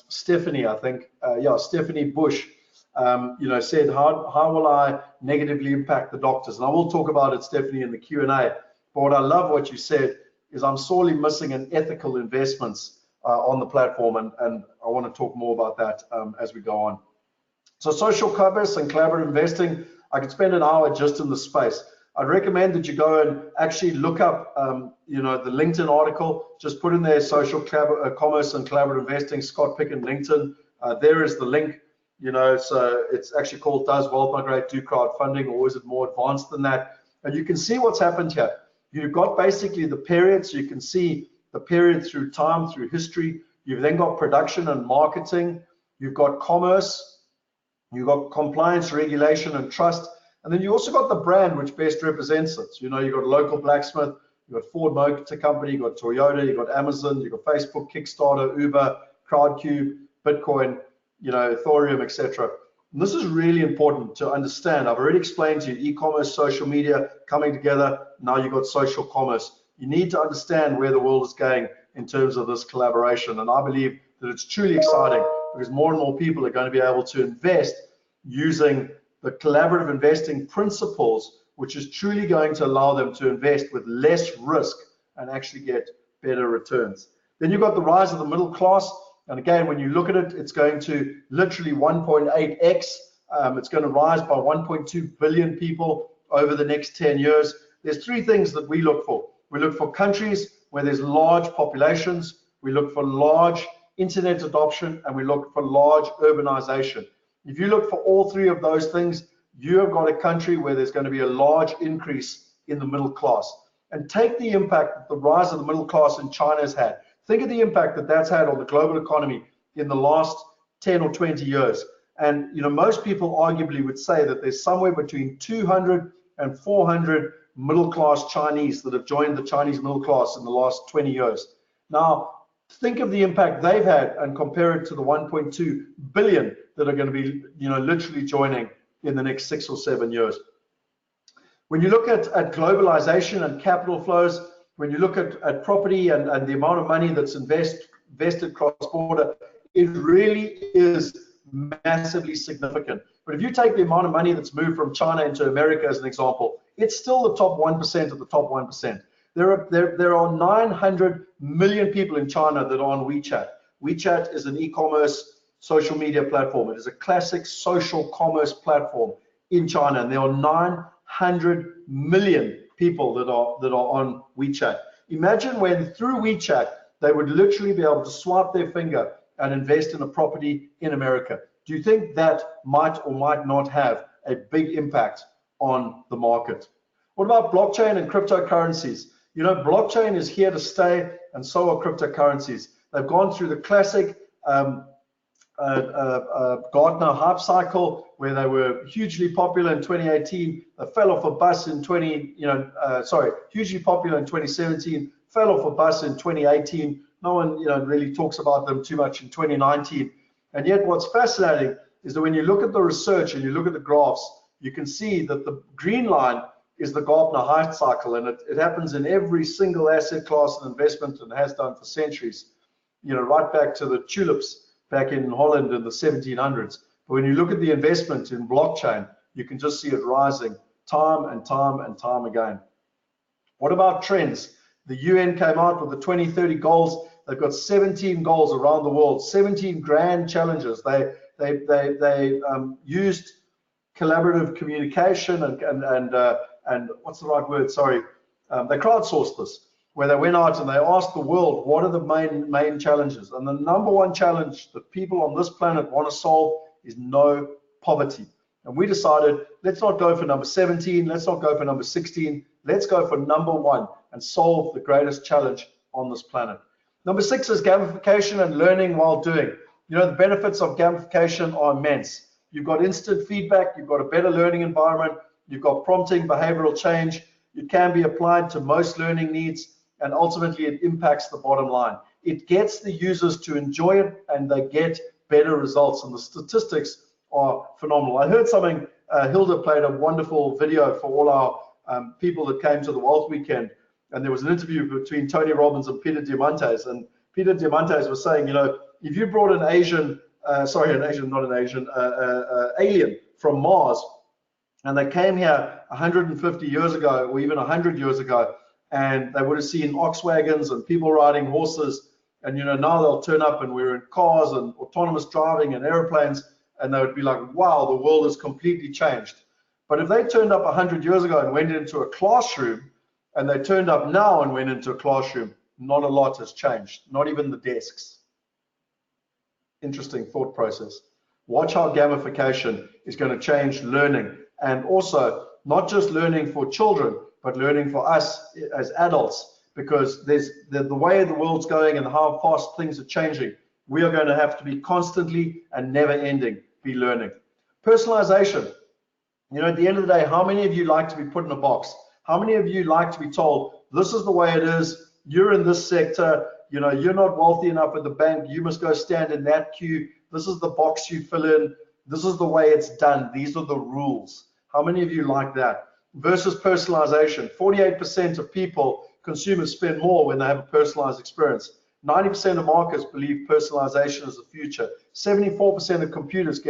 Stephanie, I think, Stephanie Bush, said, how will I negatively impact the doctors? And I will talk about it, Stephanie, in the Q&A. But what I love what you said is I'm sorely missing an ethical investments on the platform, and I want to talk more about that as we go on. So social commerce and collaborative investing, I could spend an hour just in the space. I'd recommend that you go and actually look up, the LinkedIn article. Just put in there social commerce and collaborative investing, Scott Picken, LinkedIn. There is the link. So it's actually called Does Wealth Migrate Do Crowdfunding, or is it more advanced than that? And you can see what's happened here. You've got basically the periods. You can see the period through time, through history. You've then got production and marketing. You've got commerce. You've got compliance, regulation, and trust. And then you also got the brand which best represents it. You've got a local blacksmith, you've got Ford Motor Company, you've got Toyota, you've got Amazon, you've got Facebook, Kickstarter, Uber, Crowdcube, Bitcoin, Ethereum, etc. And this is really important to understand. I've already explained to you e-commerce, social media coming together. Now you've got social commerce. You need to understand where the world is going in terms of this collaboration. And I believe that it's truly exciting because more and more people are going to be able to invest using the collaborative investing principles, which is truly going to allow them to invest with less risk and actually get better returns. Then you've got the rise of the middle class. And again, when you look at it, it's going to literally 1.8x. It's going to rise by 1.2 billion people over the next 10 years. There's 3 things that we look for. We look for countries where there's large populations. We look for large internet adoption, and we look for large urbanization. If you look for all 3 of those things, you have got a country where there's going to be a large increase in the middle class. And take the impact that the rise of the middle class in China has had. Think of the impact that that's had on the global economy in the last 10 or 20 years. And most people arguably would say that there's somewhere between 200 and 400 middle-class Chinese that have joined the Chinese middle class in the last 20 years. Now, think of the impact they've had and compare it to the 1.2 billion that are going to be, literally joining in the next 6 or 7 years. When you look at globalization and capital flows, when you look at property and the amount of money that's invested cross-border, it really is massively significant. But if you take the amount of money that's moved from China into America as an example, it's still the top 1% of the top 1%. There are 900 million people in China that are on WeChat. WeChat is an e-commerce social media platform. It is a classic social commerce platform in China, and there are 900 million people that are on WeChat. Imagine when through WeChat they would literally be able to swipe their finger and invest in a property in America. Do you think that might or might not have a big impact on the market? What about blockchain and cryptocurrencies? You know, blockchain is here to stay, and so are cryptocurrencies. They've gone through the classic Gartner hype cycle where they were hugely popular in 2018. They fell off a bus in hugely popular in 2017, fell off a bus in 2018. No one, really talks about them too much in 2019. And yet what's fascinating is that when you look at the research and you look at the graphs, you can see that the green line is the Gartner hype cycle, and it happens in every single asset class and investment, and has done for centuries, right back to the tulips back in Holland in the 1700s. But when you look at the investment in blockchain, you can just see it rising time and time and time again. What about trends? The UN came out with the 2030 goals. They've got 17 goals around the world, 17 grand challenges. They used collaborative communication and what's the right word? Sorry, they crowdsourced this, where they went out and they asked the world, what are the main challenges? And the number one challenge that people on this planet want to solve is no poverty. And we decided, let's not go for number 17, let's not go for number 16, let's go for number 1 and solve the greatest challenge on this planet. Number 6 is gamification and learning while doing. The benefits of gamification are immense. You've got instant feedback, you've got a better learning environment, you've got prompting behavioral change, it can be applied to most learning needs, and ultimately it impacts the bottom line. It gets the users to enjoy it, and they get better results, and the statistics are phenomenal. I heard something, Hilda played a wonderful video for all our people that came to the Wealth Weekend, and there was an interview between Tony Robbins and Peter Diamandis, and Peter Diamandis was saying, if you brought an alien from Mars, and they came here 150 years ago, or even 100 years ago, and they would have seen ox wagons and people riding horses, and now they'll turn up and we're in cars and autonomous driving and airplanes, and they would be like, wow, the world has completely changed. But if they turned up 100 years ago and went into a classroom, and they turned up now and went into a classroom, not a lot has changed, not even the desks. Interesting thought process. Watch how gamification is going to change learning, and also not just learning for children, but learning for us as adults, because there's the way the world's going and how fast things are changing. We are going to have to be constantly and never ending be learning. Personalization. At the end of the day, how many of you like to be put in a box? How many of you like to be told, this is the way it is, you're in this sector, you're not wealthy enough at the bank, you must go stand in that queue, this is the box you fill in, this is the way it's done, these are the rules. How many of you like that? Versus personalization. 48% of people, consumers, spend more when they have a personalized experience. 90% of marketers believe personalization is the future. 74% of consumers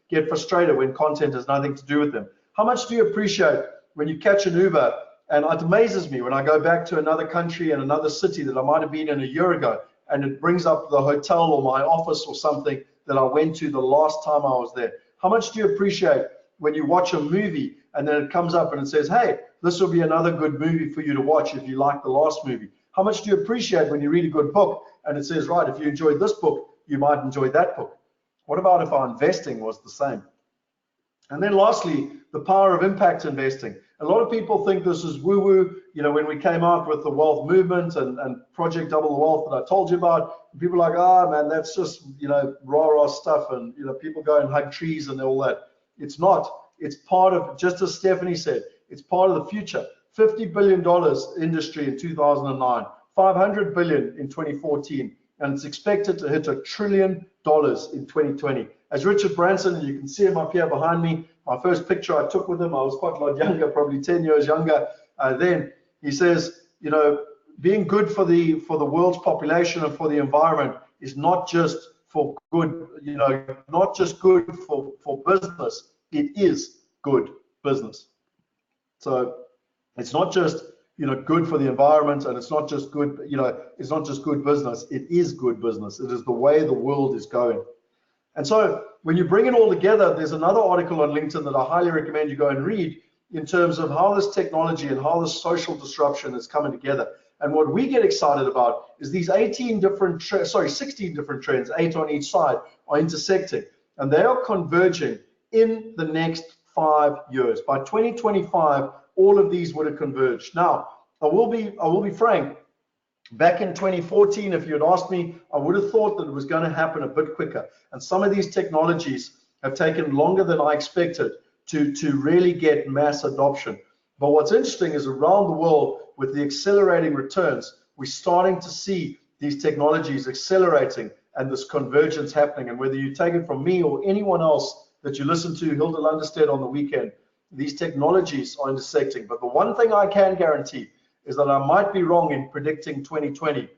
get frustrated when content has nothing to do with them. How much do you appreciate when you catch an Uber? And it amazes me when I go back to another country and another city that I might have been in a year ago, and it brings up the hotel or my office or something that I went to the last time I was there. How much do you appreciate when you watch a movie and then it comes up and it says, hey, this will be another good movie for you to watch if you like the last movie? How much do you appreciate when you read a good book and it says, right, if you enjoyed this book, you might enjoy that book? What about if our investing was the same? And then lastly, the power of impact investing. A lot of people think this is woo-woo. When we came out with the wealth movement and Project Double the Wealth that I told you about, people are like, oh man, that's just, rah-rah stuff, and people go and hug trees and all that. It's not. It's part of, just as Stephanie said, it's part of the future. $50 billion industry in 2009, $500 billion in 2014, and it's expected to hit $1 trillion in 2020. As Richard Branson, and you can see him up here behind me, my first picture I took with him, I was quite a lot younger, probably 10 years younger then. He says, you know, being good for the world's population and for the environment is not just for good, you know, not just good for business, it is good business. So it's not just, you know, good for the environment, and it's not just good, you know, it's not just good business, it is good business. It is the way the world is going. And so when you bring it all together, there's another article on LinkedIn that I highly recommend you go and read in terms of how this technology and how this social disruption is coming together. And what we get excited about is these 16 different trends, 8 on each side, are intersecting, and they are converging in the next 5 years. By 2025, all of these would have converged. Now, I will be frank. Back in 2014, if you had asked me, I would have thought that it was going to happen a bit quicker. And some of these technologies have taken longer than I expected to really get mass adoption. But what's interesting is around the world, with the accelerating returns, we're starting to see these technologies accelerating and this convergence happening. And whether you take it from me or anyone else that you listen to, Hilda Lunderstedt on the weekend, these technologies are intersecting. But the one thing I can guarantee is that I might be wrong in predicting 2020.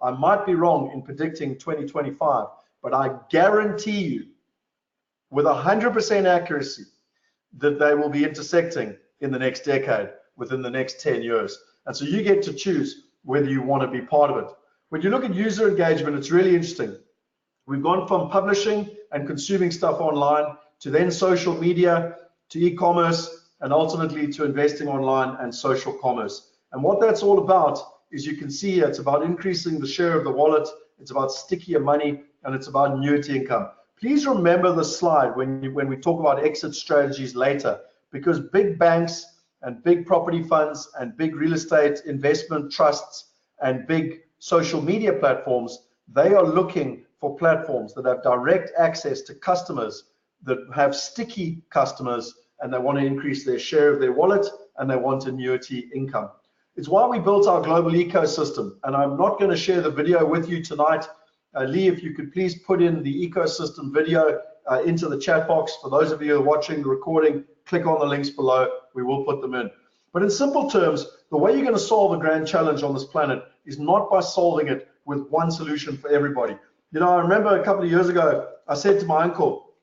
I might be wrong in predicting 2025, but I guarantee you with 100% accuracy that they will be intersecting in the next decade, within the next 10 years. And so you get to choose whether you want to be part of it. When you look at user engagement, it's really interesting. We've gone from publishing and consuming stuff online to then social media, to e-commerce, and ultimately to investing online and social commerce. And what that's all about is, you can see it's about increasing the share of the wallet, it's about stickier money, and it's about annuity income. Please remember the slide when we talk about exit strategies later, because big banks and big property funds and big real estate investment trusts and big social media platforms, they are looking for platforms that have direct access to customers, that have sticky customers, and they want to increase their share of their wallet, and they want annuity income. It's why we built our global ecosystem, and I'm not going to share the video with you tonight. Lee, if you could please put in the ecosystem video into the chat box. For those of you who are watching the recording, click on the links below. We will put them in. But in simple terms, the way you're going to solve a grand challenge on this planet is not by solving it with one solution for everybody. You know, I remember a couple of years ago, I said to my uncle,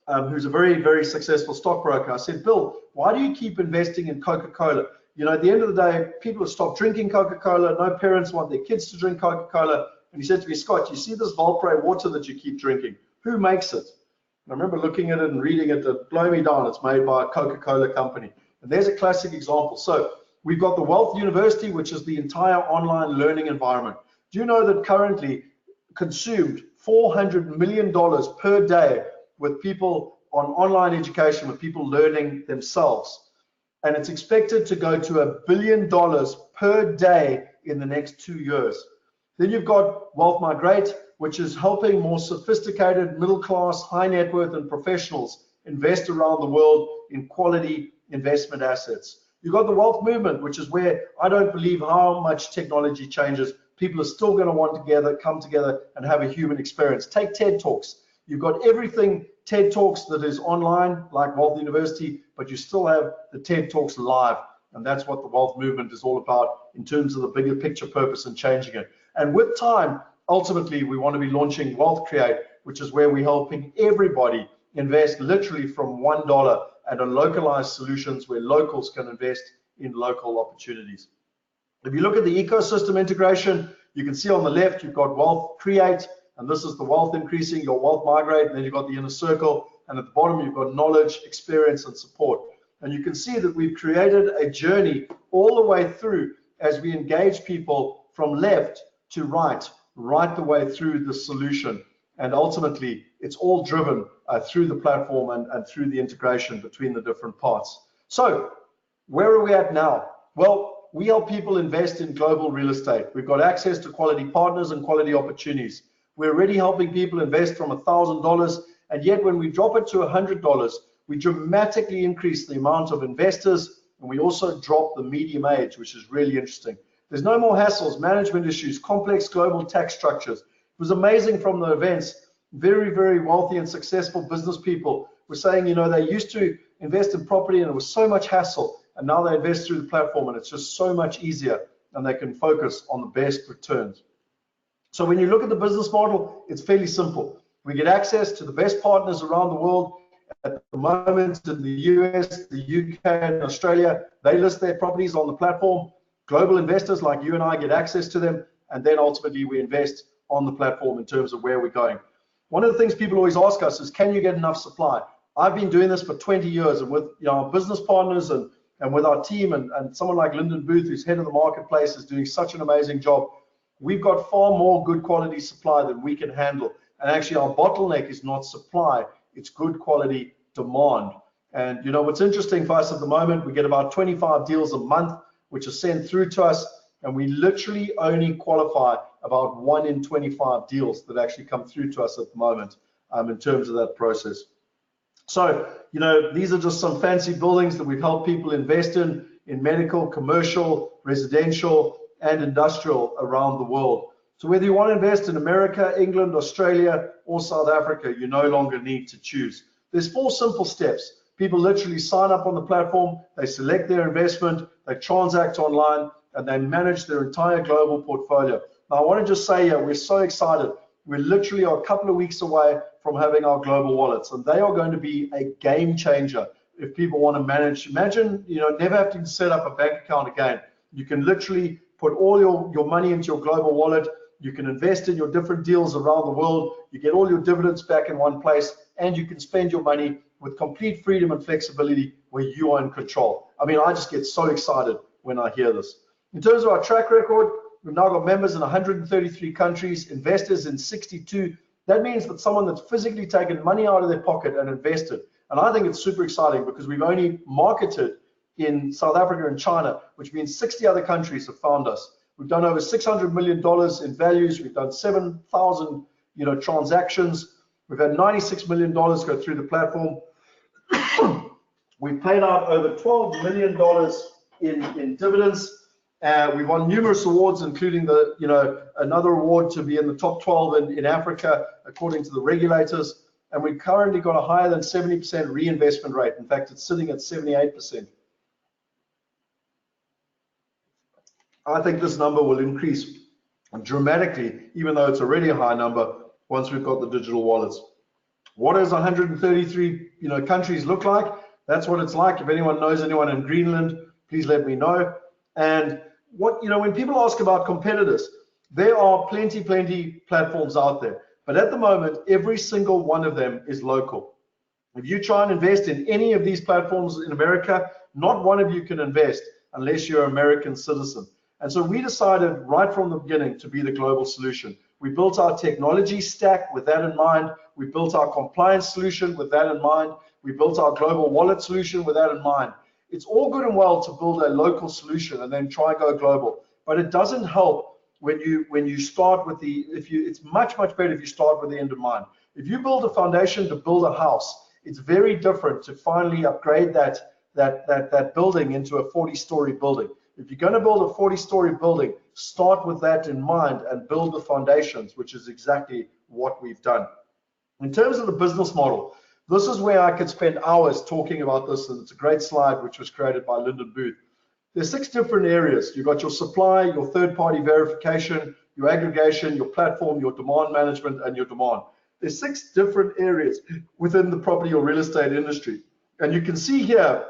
who's a very, very successful stockbroker, I said, Bill, why do you keep investing in Coca-Cola? You know, at the end of the day, people have stopped drinking Coca-Cola. No parents want their kids to drink Coca-Cola. And he said to me, Scott, you see this Valpre water that you keep drinking? Who makes it? And I remember looking at it and reading it, it blew me down. It's made by a Coca-Cola company. And there's a classic example. So we've got the WealthE University, which is the entire online learning environment. Do you know that currently consumed $400 million per day with people on online education, with people learning themselves? And it's expected to go to $1 billion per day in the next 2 years. Then you've got Wealth Migrate, which is helping more sophisticated, middle-class, high net worth and professionals invest around the world in quality investment assets. You've got the wealth movement, which is where I don't believe how much technology changes, people are still going to want to come together and have a human experience. Take TED Talks. You've got everything TED Talks that is online, like WealthE University, but you still have the TED Talks live, and that's what the wealth movement is all about in terms of the bigger picture purpose and changing it. And with time, ultimately, we want to be launching Wealth Create, which is where we're helping everybody invest literally from $1 and on localized solutions where locals can invest in local opportunities. If you look at the ecosystem integration, you can see on the left, you've got Wealth Create, and this is the wealth increasing, your Wealth Migrate, and then you've got the inner circle, and at the bottom, you've got knowledge, experience, and support. And you can see that we've created a journey all the way through as we engage people from left to right the way through the solution. And ultimately, it's all driven through the platform and through the integration between the different parts. So where are we at now? Well, we help people invest in global real estate. We've got access to quality partners and quality opportunities. We're already helping people invest from $1,000, and yet when we drop it to $100, we dramatically increase the amount of investors, and we also drop the medium age, which is really interesting. There's no more hassles, management issues, complex global tax structures. It was amazing from the events. Very, very wealthy and successful business people were saying, you know, they used to invest in property and it was so much hassle. and now they invest through the platform, and it's just so much easier, and they can focus on the best returns. So when you look at the business model, it's fairly simple. We get access to the best partners around the world. At the moment in the US, the UK, and Australia, they list their properties on the platform. Global investors like you and I get access to them, and then ultimately we invest on the platform in terms of where we're going. One of the things people always ask us is, can you get enough supply? I've been doing this for 20 years, and with our business partners and with our team, and someone like Lyndon Booth, who's head of the marketplace, is doing such an amazing job. We've got far more good quality supply than we can handle. And actually our bottleneck is not supply, it's good quality demand. And what's interesting for us at the moment, we get about 25 deals a month, which are sent through to us, and we literally only qualify about 1 in 25 deals that actually come through to us at the moment in terms of that process. So, these are just some fancy buildings that we've helped people invest in medical, commercial, residential, and industrial around the world. So whether you want to invest in America, England, Australia, or South Africa, you no longer need to choose. There's 4 simple steps. People literally sign up on the platform, they select their investment, they transact online, and they manage their entire global portfolio. Now, I want to just say here, we're so excited. We literally are a couple of weeks away from having our global wallets, and they are going to be a game changer if people want to manage. Imagine, never having to set up a bank account again. You can literally put all your money into your global wallet. You can invest in your different deals around the world. You get all your dividends back in one place, and you can spend your money with complete freedom and flexibility where you are in control. I mean, I just get so excited when I hear this. In terms of our track record, we've now got members in 133 countries, investors in 62. That means that someone that's physically taken money out of their pocket and invested. And I think it's super exciting because we've only marketed in South Africa and China, which means 60 other countries have found us. We've done over $600 million in values. We've done 7,000 transactions. We've had $96 million go through the platform. We've paid out over $12 million in dividends. We've won numerous awards, including another award to be in the top 12 in Africa, according to the regulators. And we've currently got a higher than 70% reinvestment rate. In fact, it's sitting at 78%. I think this number will increase dramatically, even though it's already a high number once we've got the digital wallets. What does 133 countries look like? That's what it's like. If anyone knows anyone in Greenland, please let me know. And when people ask about competitors, there are plenty platforms out there. But at the moment, every single one of them is local. If you try and invest in any of these platforms in America, not one of you can invest unless you're an American citizen. And so we decided right from the beginning to be the global solution. We built our technology stack with that in mind. We built our compliance solution with that in mind. We built our global wallet solution with that in mind. It's all good and well to build a local solution and then try and go global, but it doesn't help when you start with it's much better if you start with the end in mind. If you build a foundation to build a house, it's very different to finally upgrade that building into a 40-story building. If you're going to build a 40-story building, start with that in mind and build the foundations, which is exactly what we've done. In terms of the business model, this is where I could spend hours talking about this, and it's a great slide which was created by Lyndon Booth. There's 6 different areas. You've got your supply, your third-party verification, your aggregation, your platform, your demand management, and your demand. There's 6 different areas within the property or real estate industry. And you can see here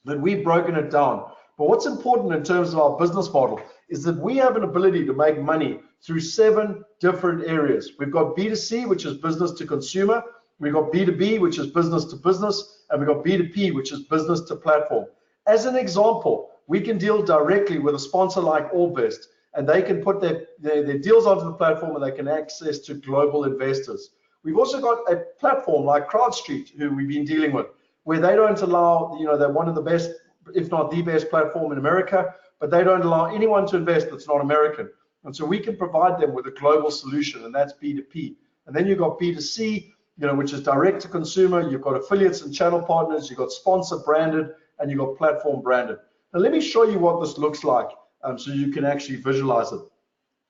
that we've broken it down. But what's important in terms of our business model is that we have an ability to make money through 7 different areas. We've got B2C, which is business to consumer. We've got B2B, which is business to business. And we've got B2P, which is business to platform. As an example, we can deal directly with a sponsor like Allbest, and they can put their deals onto the platform and they can access to global investors. We've also got a platform like CrowdStreet, who we've been dealing with, where they don't allow, they're one of the best, if not the best platform in America, but they don't allow anyone to invest that's not American. And so we can provide them with a global solution, and that's B2P. And then you've got B2C, which is direct to consumer. You've got affiliates and channel partners. You've got sponsor branded, and you've got platform branded. Now let me show you what this looks like so you can actually visualize it.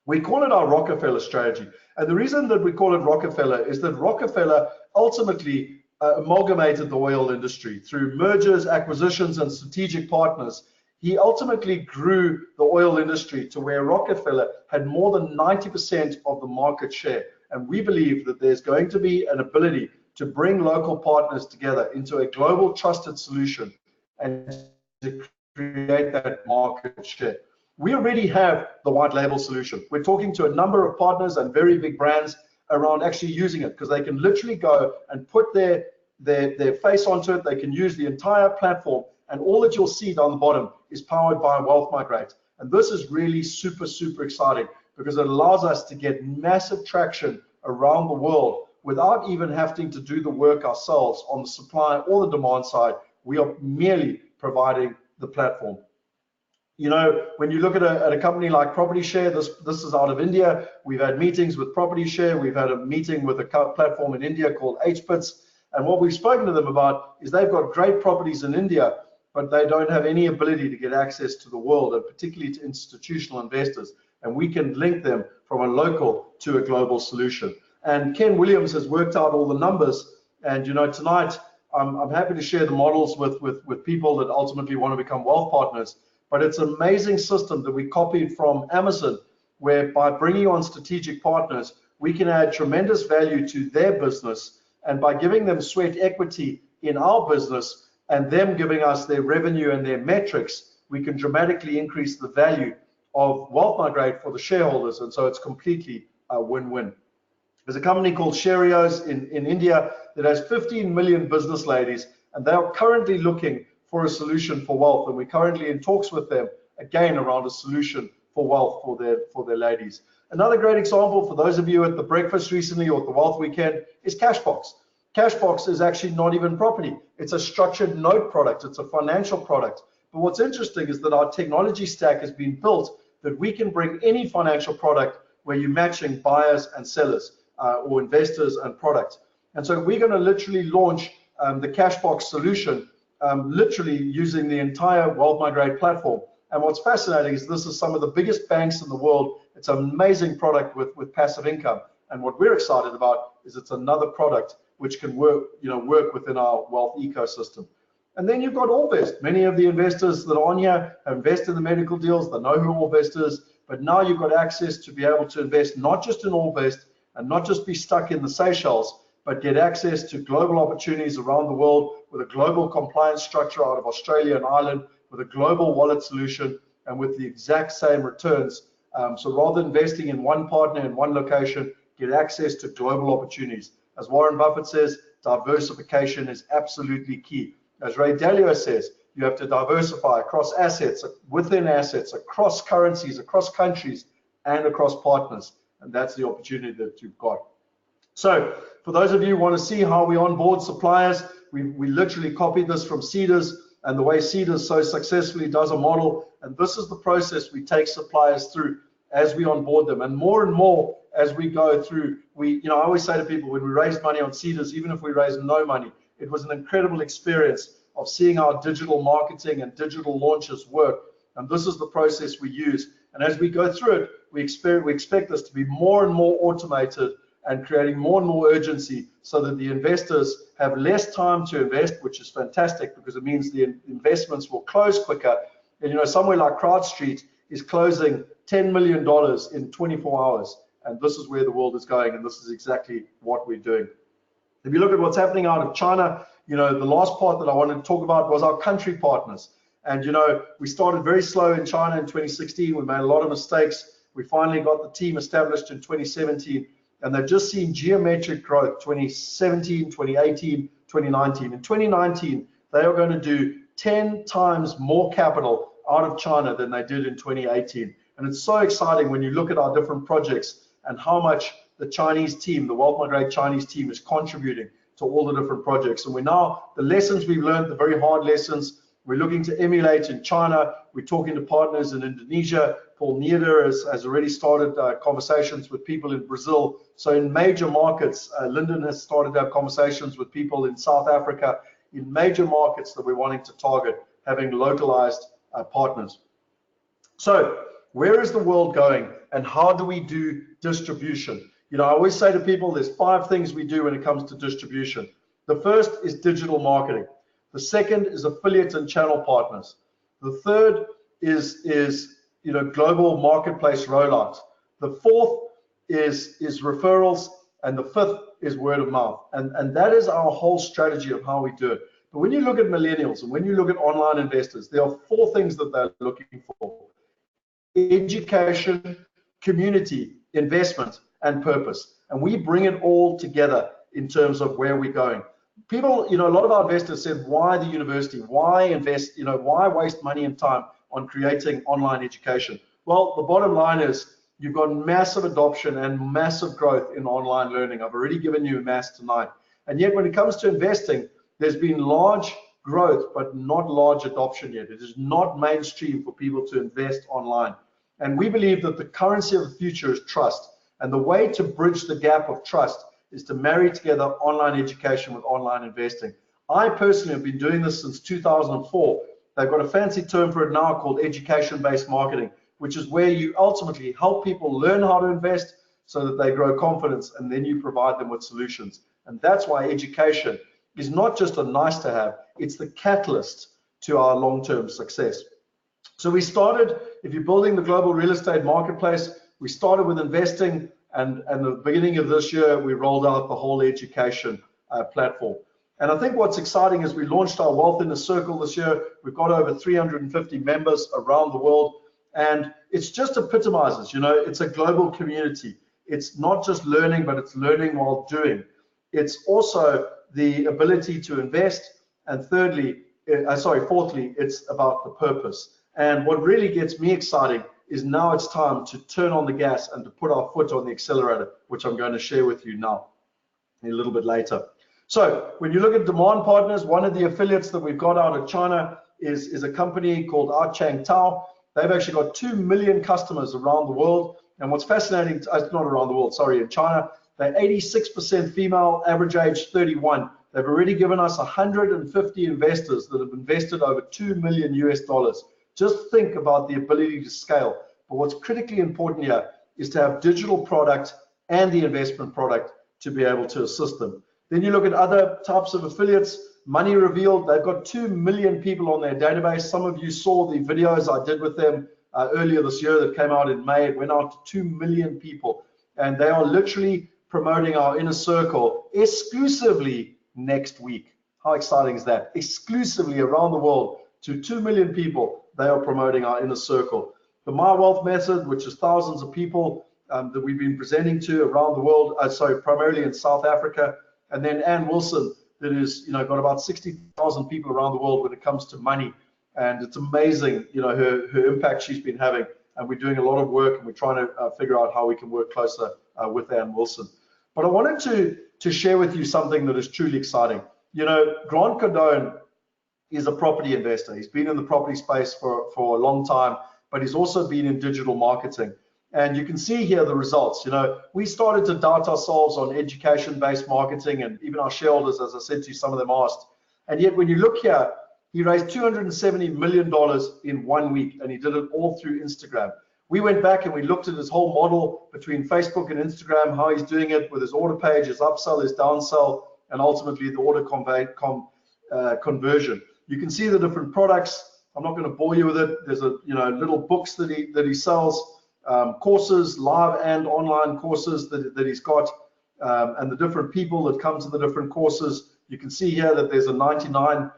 We call it our Rockefeller strategy. And the reason that we call it Rockefeller is that Rockefeller ultimately amalgamated the oil industry through mergers, acquisitions, and strategic partners. He ultimately grew the oil industry to where Rockefeller had more than 90% of the market share. And we believe that there's going to be an ability to bring local partners together into a global trusted solution and to create that market share. We already have the white label solution. We're talking to a number of partners and very big brands around actually using it, because they can literally go and put their face onto it. They can use the entire platform, and all that you'll see down the bottom is powered by Wealth Migrate. And this is really super, super exciting, because it allows us to get massive traction around the world without even having to do the work ourselves on the supply or the demand side. We are merely providing the platform. You know, when you look at a company like Property Share, this is out of India. We've had meetings with Property Share. We've had a meeting with a platform in India called HPITS. And what we've spoken to them about is they've got great properties in India, but they don't have any ability to get access to the world, and particularly to institutional investors. And we can link them from a local to a global solution. And Ken Williams has worked out all the numbers. And, you know, tonight, I'm happy to share the models with people that ultimately want to become wealth partners. But it's an amazing system that we copied from Amazon, where by bringing on strategic partners, we can add tremendous value to their business. And by giving them sweat equity in our business and them giving us their revenue and their metrics, we can dramatically increase the value of Wealth Migrate for the shareholders. And so it's completely a win-win. There's a company called Sherios in India that has 15 million business ladies, and they are currently looking for a solution for wealth, and we're currently in talks with them again around a solution for wealth for their ladies. Another great example for those of you at the breakfast recently or at the Wealth Weekend is Cashbox. Cashbox is actually not even property. It's a structured note product. It's a financial product. But what's interesting is that our technology stack has been built that we can bring any financial product where you're matching buyers and sellers or investors and products. And so we're going to literally launch the Cashbox solution literally using the entire Wealth Migrate platform. And what's fascinating is this is some of the biggest banks in the world. It's an amazing product with passive income. And what we're excited about is it's another product which can work within our wealth ecosystem. And then you've got Allvest. Many of the investors that are on here have invested in the medical deals. They know who Allvest is. But now you've got access to be able to invest not just in Allvest and not just be stuck in the Seychelles, but get access to global opportunities around the world with a global compliance structure out of Australia and Ireland, with a global wallet solution, and with the exact same returns. So rather than investing in one partner in one location, get access to global opportunities. As Warren Buffett says, diversification is absolutely key. As Ray Dalio says, you have to diversify across assets, within assets, across currencies, across countries, and across partners. And that's the opportunity that you've got. So for those of you who want to see how we onboard suppliers, we literally copied this from Cedars, and the way Cedars so successfully does a model. And this is the process we take suppliers through as we onboard them. And more as we go through, I always say to people, when we raise money on Cedars, even if we raise no money, it was an incredible experience of seeing our digital marketing and digital launches work. And this is the process we use. And as we go through it, we expect this to be more and more automated and creating more and more urgency so that the investors have less time to invest, which is fantastic because it means the investments will close quicker. And somewhere like CrowdStreet is closing $10 million in 24 hours. And this is where the world is going, and this is exactly what we're doing. If you look at what's happening out of China, the last part that I wanted to talk about was our country partners. And we started very slow in China in 2016. We made a lot of mistakes. We finally got the team established in 2017. And they've just seen geometric growth, 2017, 2018, 2019. In 2019, they are going to do 10 times more capital out of China than they did in 2018. And it's so exciting when you look at our different projects and how much the Chinese team, the Wealth Migrate Chinese team, is contributing to all the different projects. And the lessons we've learned, the very hard lessons, we're looking to emulate in China. We're talking to partners in Indonesia. Paul Nieder has already started conversations with people in Brazil. So in major markets, Lyndon has started to have conversations with people in South Africa, in major markets that we're wanting to target, having localized partners. So where is the world going, and how do we do distribution? I always say to people, there's 5 things we do when it comes to distribution. The first is digital marketing. The second is affiliates and channel partners. The third is global marketplace rollout. The fourth is referrals, and the fifth is word of mouth. And that is our whole strategy of how we do it. But when you look at millennials and when you look at online investors, there are four things that they're looking for: education, community, investment, and purpose. And we bring it all together in terms of where we're going. People, a lot of our investors said, why the university? Why invest? Why waste money and time on creating online education? Well, the bottom line is you've got massive adoption and massive growth in online learning. I've already given you maths tonight. And yet when it comes to investing, there's been large growth, but not large adoption yet. It is not mainstream for people to invest online. And we believe that the currency of the future is trust. And the way to bridge the gap of trust is to marry together online education with online investing. I personally have been doing this since 2004. They've got a fancy term for it now called education-based marketing, which is where you ultimately help people learn how to invest so that they grow confidence, and then you provide them with solutions. And that's why education is not just a nice to have, it's the catalyst to our long-term success. So we started, if you're building the global real estate marketplace, we started with investing, and the beginning of this year, we rolled out the whole education platform. And I think what's exciting is we launched our Wealth in a Circle this year. We've got over 350 members around the world, and it's just epitomizes, it's a global community. It's not just learning, but it's learning while doing. It's also the ability to invest, and fourthly, it's about the purpose. And what really gets me exciting is now it's time to turn on the gas and to put our foot on the accelerator, which I'm going to share with you now a little bit later. So when you look at demand partners, one of the affiliates that we've got out of China is a company called Chang Tao. They've actually got 2 million customers around the world. And what's fascinating, not around the world, sorry, in China, they're 86% female, average age 31. They've already given us 150 investors that have invested over $2 million US. Just think about the ability to scale. But what's critically important here is to have digital product and the investment product to be able to assist them. Then you look at other types of affiliates. Money Revealed, they've got 2 million people on their database. Some of you saw the videos I did with them earlier this year that came out in May. It went out to 2 million people. And they are literally promoting our inner circle exclusively next week. How exciting is that? Exclusively around the world to 2 million people, they are promoting our inner circle. The My Wealth Method, which is thousands of people that we've been presenting to around the world, primarily in South Africa. And then Ann Wilson, that is, got about 60,000 people around the world when it comes to money. And it's amazing, her impact she's been having. And we're doing a lot of work, and we're trying to figure out how we can work closer with Ann Wilson. But I wanted to share with you something that is truly exciting. Grant Cardone is a property investor. He's been in the property space for a long time, but he's also been in digital marketing. And you can see here the results. We started to doubt ourselves on education-based marketing, and even our shareholders, as I said to you, some of them asked. And yet when you look here, he raised $270 million in 1 week, and he did it all through Instagram. We went back and we looked at his whole model between Facebook and Instagram, how he's doing it with his order page, his upsell, his downsell, and ultimately the order conversion. You can see the different products. I'm not going to bore you with it. There's little books that he sells, courses, live and online courses that he's got, and the different people that come to the different courses. You can see here that there's a 99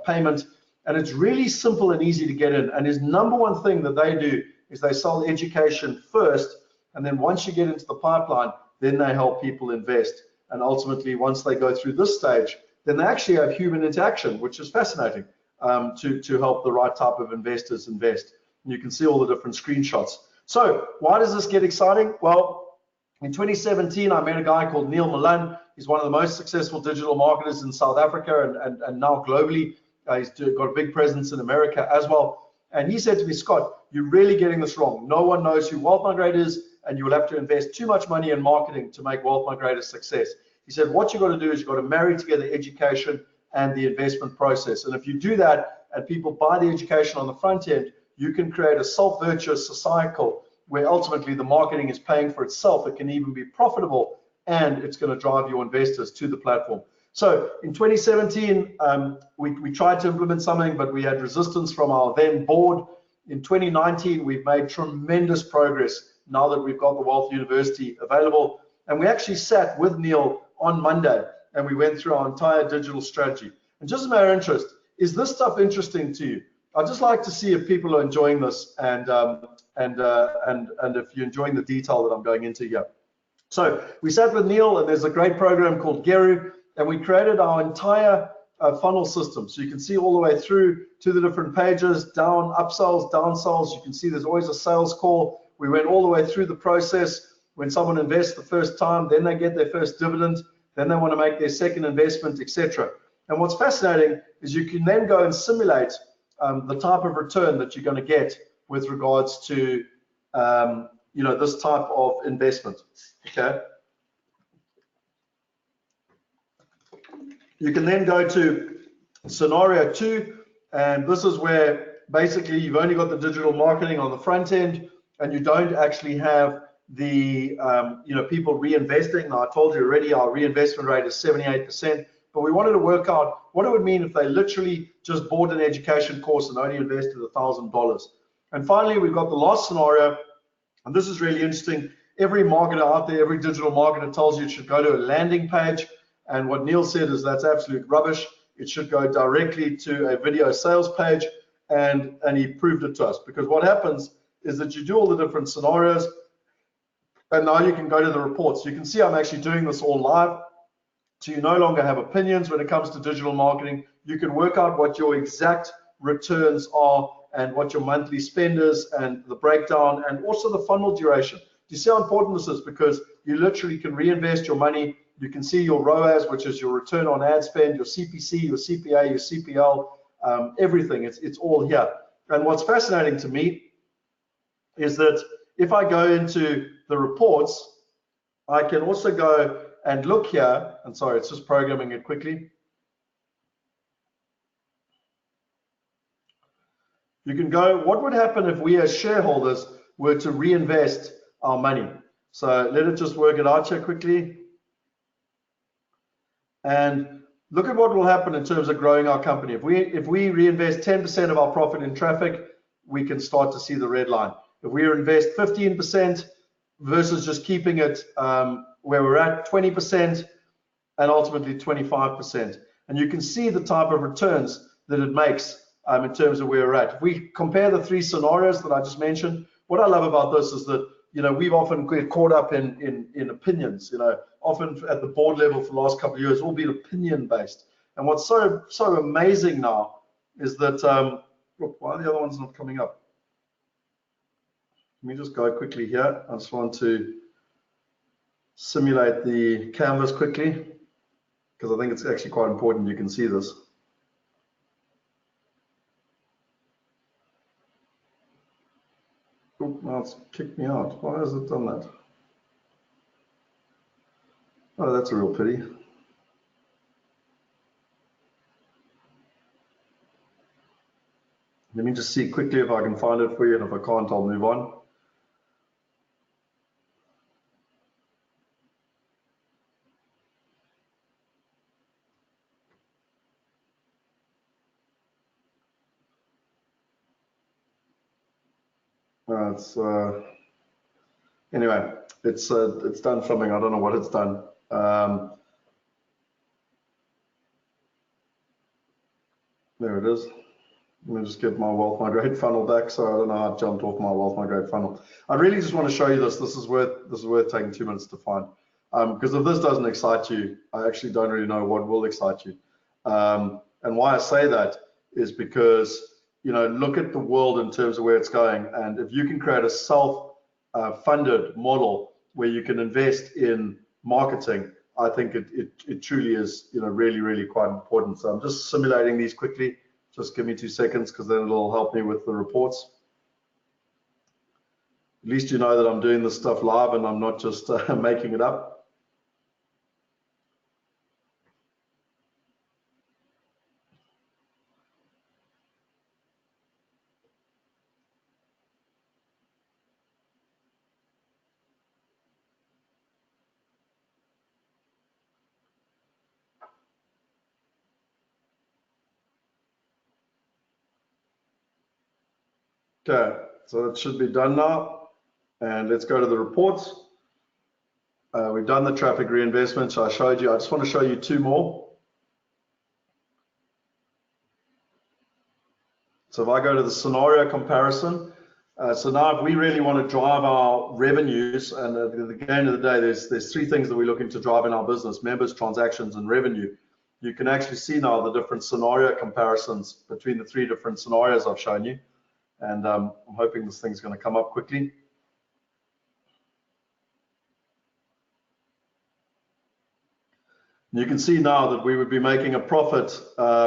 payment, and it's really simple and easy to get in. And his number one thing that they do is they sell education first, and then once you get into the pipeline, then they help people invest. And ultimately, once they go through this stage, then they actually have human interaction, which is fascinating, to help the right type of investors invest. And you can see all the different screenshots. So why does this get exciting? Well, in 2017, I met a guy called Neil Milan. He's one of the most successful digital marketers in South Africa and now globally. He's got a big presence in America as well. And he said to me, Scott, you're really getting this wrong. No one knows who Wealth Migrate is, and you will have to invest too much money in marketing to make Wealth Migrate a success. He said, what you've got to do is you've got to marry together education and the investment process. And if you do that and people buy the education on the front end, you can create a self-virtuous cycle where ultimately the marketing is paying for itself. It can even be profitable and it's going to drive your investors to the platform. So in 2017, we tried to implement something, but we had resistance from our then board. In 2019, we've made tremendous progress now that we've got the Wealth University available. And we actually sat with Neil on Monday and we went through our entire digital strategy. And just as a matter of interest, is this stuff interesting to you? I'd just like to see if people are enjoying this and if you're enjoying the detail that I'm going into here. So we sat with Neil, and there's a great program called Geru, and we created our entire funnel system. So you can see all the way through to the different pages, down, upsells, downsells. You can see there's always a sales call. We went all the way through the process. When someone invests the first time, then they get their first dividend, then they want to make their second investment, etc. And what's fascinating is you can then go and simulate the type of return that you're going to get with regards to this type of investment. Okay. You can then go to scenario 2, and this is where basically you've only got the digital marketing on the front end, and you don't actually have the people reinvesting. Now, I told you already our reinvestment rate is 78%, but we wanted to work out what it would mean if they literally just bought an education course and only invested $1,000. And finally, we've got the last scenario, and this is really interesting. Every marketer out there, every digital marketer tells you it should go to a landing page, and what Neil said is that's absolute rubbish. It should go directly to a video sales page, and he proved it to us, because what happens is that you do all the different scenarios, and now you can go to the reports. You can see I'm actually doing this all live. So you no longer have opinions when it comes to digital marketing. You can work out what your exact returns are and what your monthly spend is and the breakdown and also the funnel duration. Do you see how important this is? Because you literally can reinvest your money. You can see your ROAS, which is your return on ad spend, your CPC, your CPA, your CPL, everything. It's all here. And what's fascinating to me is that if I go into the reports, I can also go and look here, and sorry, it's just programming it quickly. You can go, what would happen if we as shareholders were to reinvest our money? So let it just work it out here quickly. And look at what will happen in terms of growing our company. If we reinvest 10% of our profit in traffic, we can start to see the red line. If we invest 15% versus just keeping it where we're at, 20%, and ultimately 25%. And you can see the type of returns that it makes in terms of where we're at. If we compare the 3 scenarios that I just mentioned, what I love about this is that, we've often get caught up in opinions, often at the board level for the last couple of years, all been opinion based. And what's so amazing now is that, look, why are the other ones not coming up? Let me just go quickly here. I just want to simulate the canvas quickly, because I think it's actually quite important you can see this. Oh, now it's kicked me out. Why has it done that? Oh, that's a real pity. Let me just see quickly if I can find it for you, and if I can't, I'll move on. Anyway, it's done something. I don't know what it's done. There it is. Let me just get my Wealth Migrate funnel back. So I don't know how I jumped off my Wealth Migrate funnel. I really just want to show you this. This is worth taking 2 minutes to find. Because if this doesn't excite you, I actually don't really know what will excite you. And why I say that is because, look at the world in terms of where it's going. And if you can create a self-funded model where you can invest in marketing, I think it truly is, really, really quite important. So I'm just simulating these quickly. Just give me 2 seconds, because then it'll help me with the reports. At least you know that I'm doing this stuff live and I'm not just making it up. Okay, so it should be done now. And let's go to the reports. We've done the traffic reinvestment, so I showed you. I just want to show you two more. So if I go to the scenario comparison, so now if we really want to drive our revenues, and at the end of the day, there's three things that we're looking to drive in our business: members, transactions, and revenue. You can actually see now the different scenario comparisons between the three different scenarios I've shown you. And I'm hoping this thing's going to come up quickly. You can see now that we would be making a profit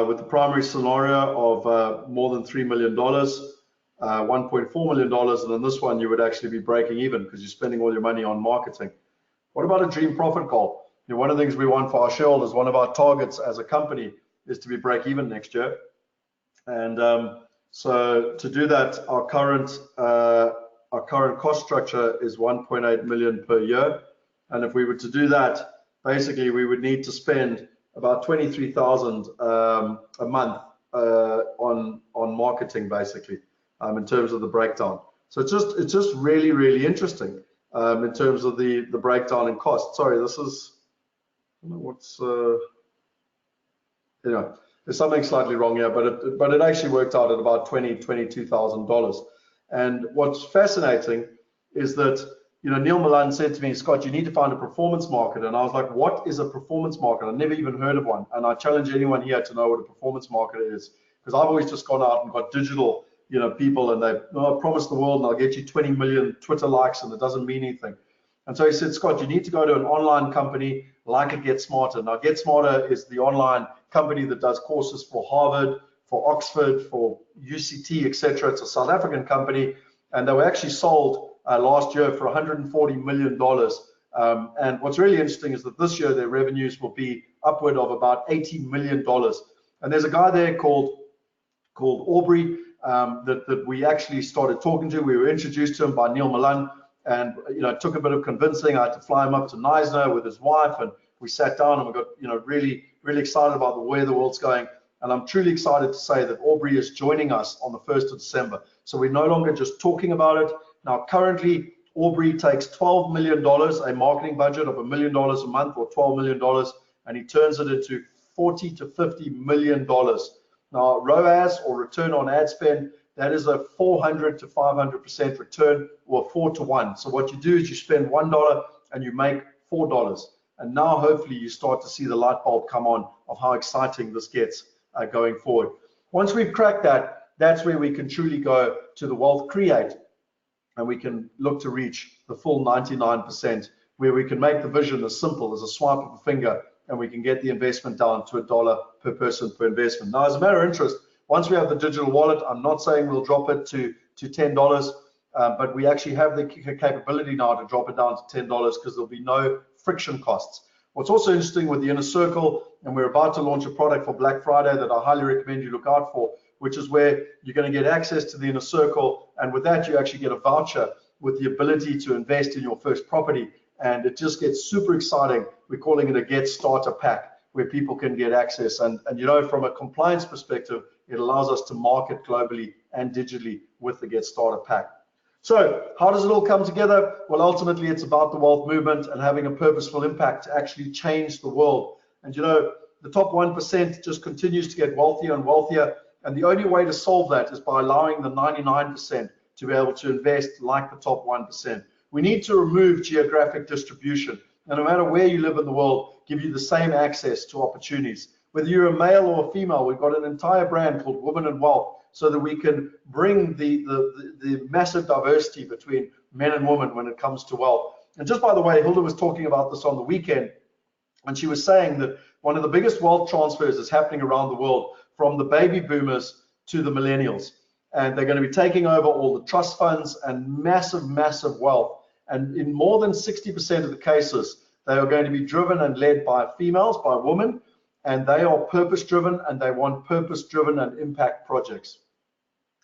with the primary scenario of more than $3 million, $1.4 million, and in this one you would actually be breaking even because you're spending all your money on marketing. What about a dream profit goal? You know, one of the things we want for our shareholders, one of our targets as a company is to be break even next year. And so to do that, our current cost structure is 1.8 million per year. And if we were to do that, basically, we would need to spend about 23,000 a month on marketing, basically, in terms of the breakdown. So it's just really, really interesting in terms of the breakdown in cost. Sorry, this is, I don't know what's, you know, there's something slightly wrong here, but it actually worked out at about $22,000. And what's fascinating is that, you know, Neil Milan said to me, Scott, you need to find a performance marketer. And I was like, what is a performance marketer? I've never even heard of one. And I challenge anyone here to know what a performance marketer is, because I've always just gone out and got digital, you know, people, and they promise the world and I'll get you 20 million Twitter likes, and it doesn't mean anything. And so he said, Scott, you need to go to an online company like a Get Smarter. Now, Get Smarter is the online company that does courses for Harvard, for Oxford, for UCT, etc. It's a South African company, and they were actually sold last year for $140 million. And what's really interesting is that this year their revenues will be upward of about $80 million. And there's a guy there called Aubrey that we actually started talking to. We were introduced to him by Neil Milan, and you know, it took a bit of convincing. I had to fly him up to Knysna with his wife, and we sat down and we got, you know, really, really excited about the way the world's going. And I'm truly excited to say that Aubrey is joining us on the 1st of December. So we're no longer just talking about it. Now, currently, Aubrey takes $12 million, a marketing budget of $1 million a month, or $12 million, and he turns it into $40 to $50 million. Now, ROAS, or return on ad spend, that is a 400 to 500% return, or 4 to 1. So what you do is you spend $1 and you make $4. And now, hopefully, you start to see the light bulb come on of how exciting this gets going forward. Once we've cracked that, that's where we can truly go to the Wealth Create, and we can look to reach the full 99%, where we can make the vision as simple as a swipe of a finger, and we can get the investment down to $1 per person per investment. Now, as a matter of interest, once we have the digital wallet, I'm not saying we'll drop it to $10, but we actually have the capability now to drop it down to $10 because there'll be no friction costs. What's also interesting with the Inner Circle, and we're about to launch a product for Black Friday that I highly recommend you look out for, which is where you're going to get access to the Inner Circle, and with that you actually get a voucher with the ability to invest in your first property, and it just gets super exciting. We're calling it a Get Starter Pack, where people can get access, and you know, from a compliance perspective, it allows us to market globally and digitally with the Get Starter Pack. So how does it all come together? Well, ultimately it's about the wealth movement and having a purposeful impact to actually change the world. And you know, the top 1% just continues to get wealthier and wealthier, and the only way to solve that is by allowing the 99% to be able to invest like the top 1%. We need to remove geographic distribution, and no matter where you live in the world, give you the same access to opportunities. Whether you're a male or a female, we've got an entire brand called Women and Wealth, so that we can bring the massive diversity between men and women when it comes to wealth. And just by the way, Hilda was talking about this on the weekend, and she was saying that one of the biggest wealth transfers is happening around the world from the baby boomers to the millennials. And they're going to be taking over all the trust funds and massive, massive wealth. And in more than 60% of the cases, they are going to be driven and led by females, by women, and they are purpose-driven, and they want purpose-driven and impact projects.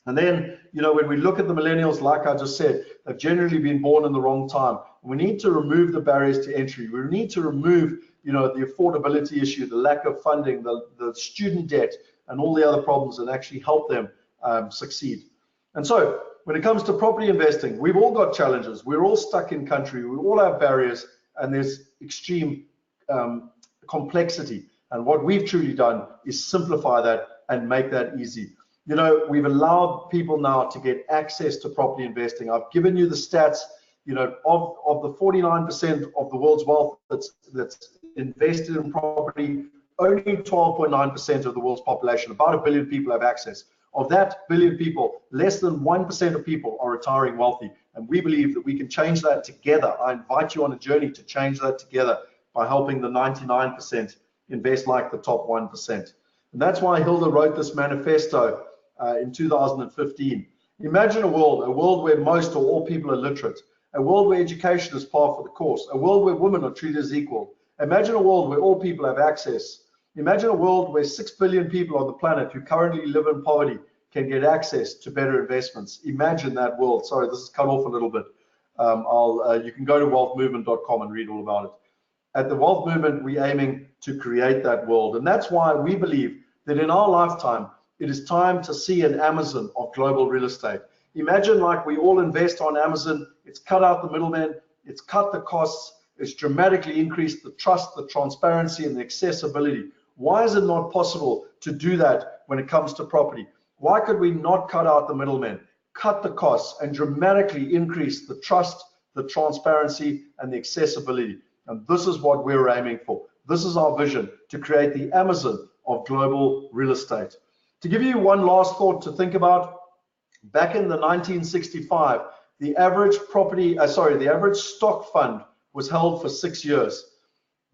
And then, you know, when we look at the millennials, like I just said, they've generally been born in the wrong time. We need to remove the barriers to entry. We need to remove, you know, the affordability issue, the lack of funding, the student debt, and all the other problems, and actually help them succeed. And so when it comes to property investing, we've all got challenges. We're all stuck in country. We all have barriers, and there's extreme complexity. And what we've truly done is simplify that and make that easy. You know, we've allowed people now to get access to property investing. I've given you the stats, you know, of the 49% of the world's wealth that's invested in property, only 12.9% of the world's population, about 1 billion people, have access. Of that 1 billion people, less than 1% of people are retiring wealthy. And we believe that we can change that together. I invite you on a journey to change that together by helping the 99% invest like the top 1%. And that's why Hilda wrote this manifesto in 2015. Imagine a world where most or all people are literate, a world where education is par for the course, a world where women are treated as equal. Imagine a world where all people have access. Imagine a world where 6 billion people on the planet who currently live in poverty can get access to better investments. Imagine that world. Sorry, this is cut off a little bit. You can go to wealthmovement.com and read all about it. At the Wealth Movement, we're aiming to create that world. And that's why we believe that in our lifetime, it is time to see an Amazon of global real estate. Imagine like we all invest on Amazon. It's cut out the middleman. It's cut the costs. It's dramatically increased the trust, the transparency, and the accessibility. Why is it not possible to do that when it comes to property? Why could we not cut out the middlemen, cut the costs, and dramatically increase the trust, the transparency, and the accessibility? And this is what we're aiming for. This is our vision, to create the Amazon of global real estate. To give you one last thought to think about, back in the 1965, the average stock fund was held for 6 years.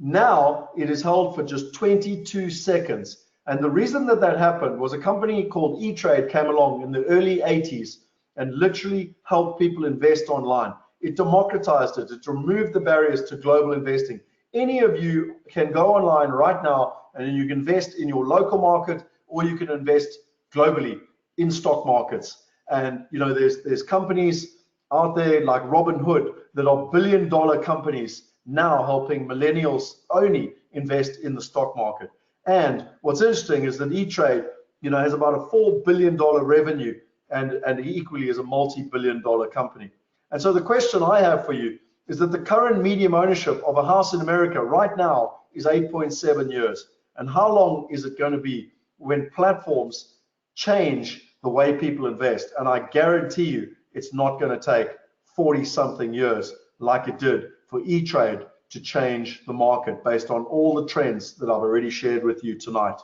Now it is held for just 22 seconds. And the reason that that happened was a company called E-Trade came along in the early 80s and literally helped people invest online. It democratized it. It removed the barriers to global investing. Any of you can go online right now and you can invest in your local market, or you can invest globally in stock markets. And you know, there's companies out there like Robinhood that are billion-dollar companies now helping millennials only invest in the stock market. And what's interesting is that E-Trade, you know, has about a $4 billion revenue, and equally is a multi-billion-dollar company. And so the question I have for you is that the current median ownership of a house in America right now is 8.7 years. And how long is it going to be when platforms change the way people invest? And I guarantee you it's not going to take 40-something years like it did for E-Trade to change the market based on all the trends that I've already shared with you tonight.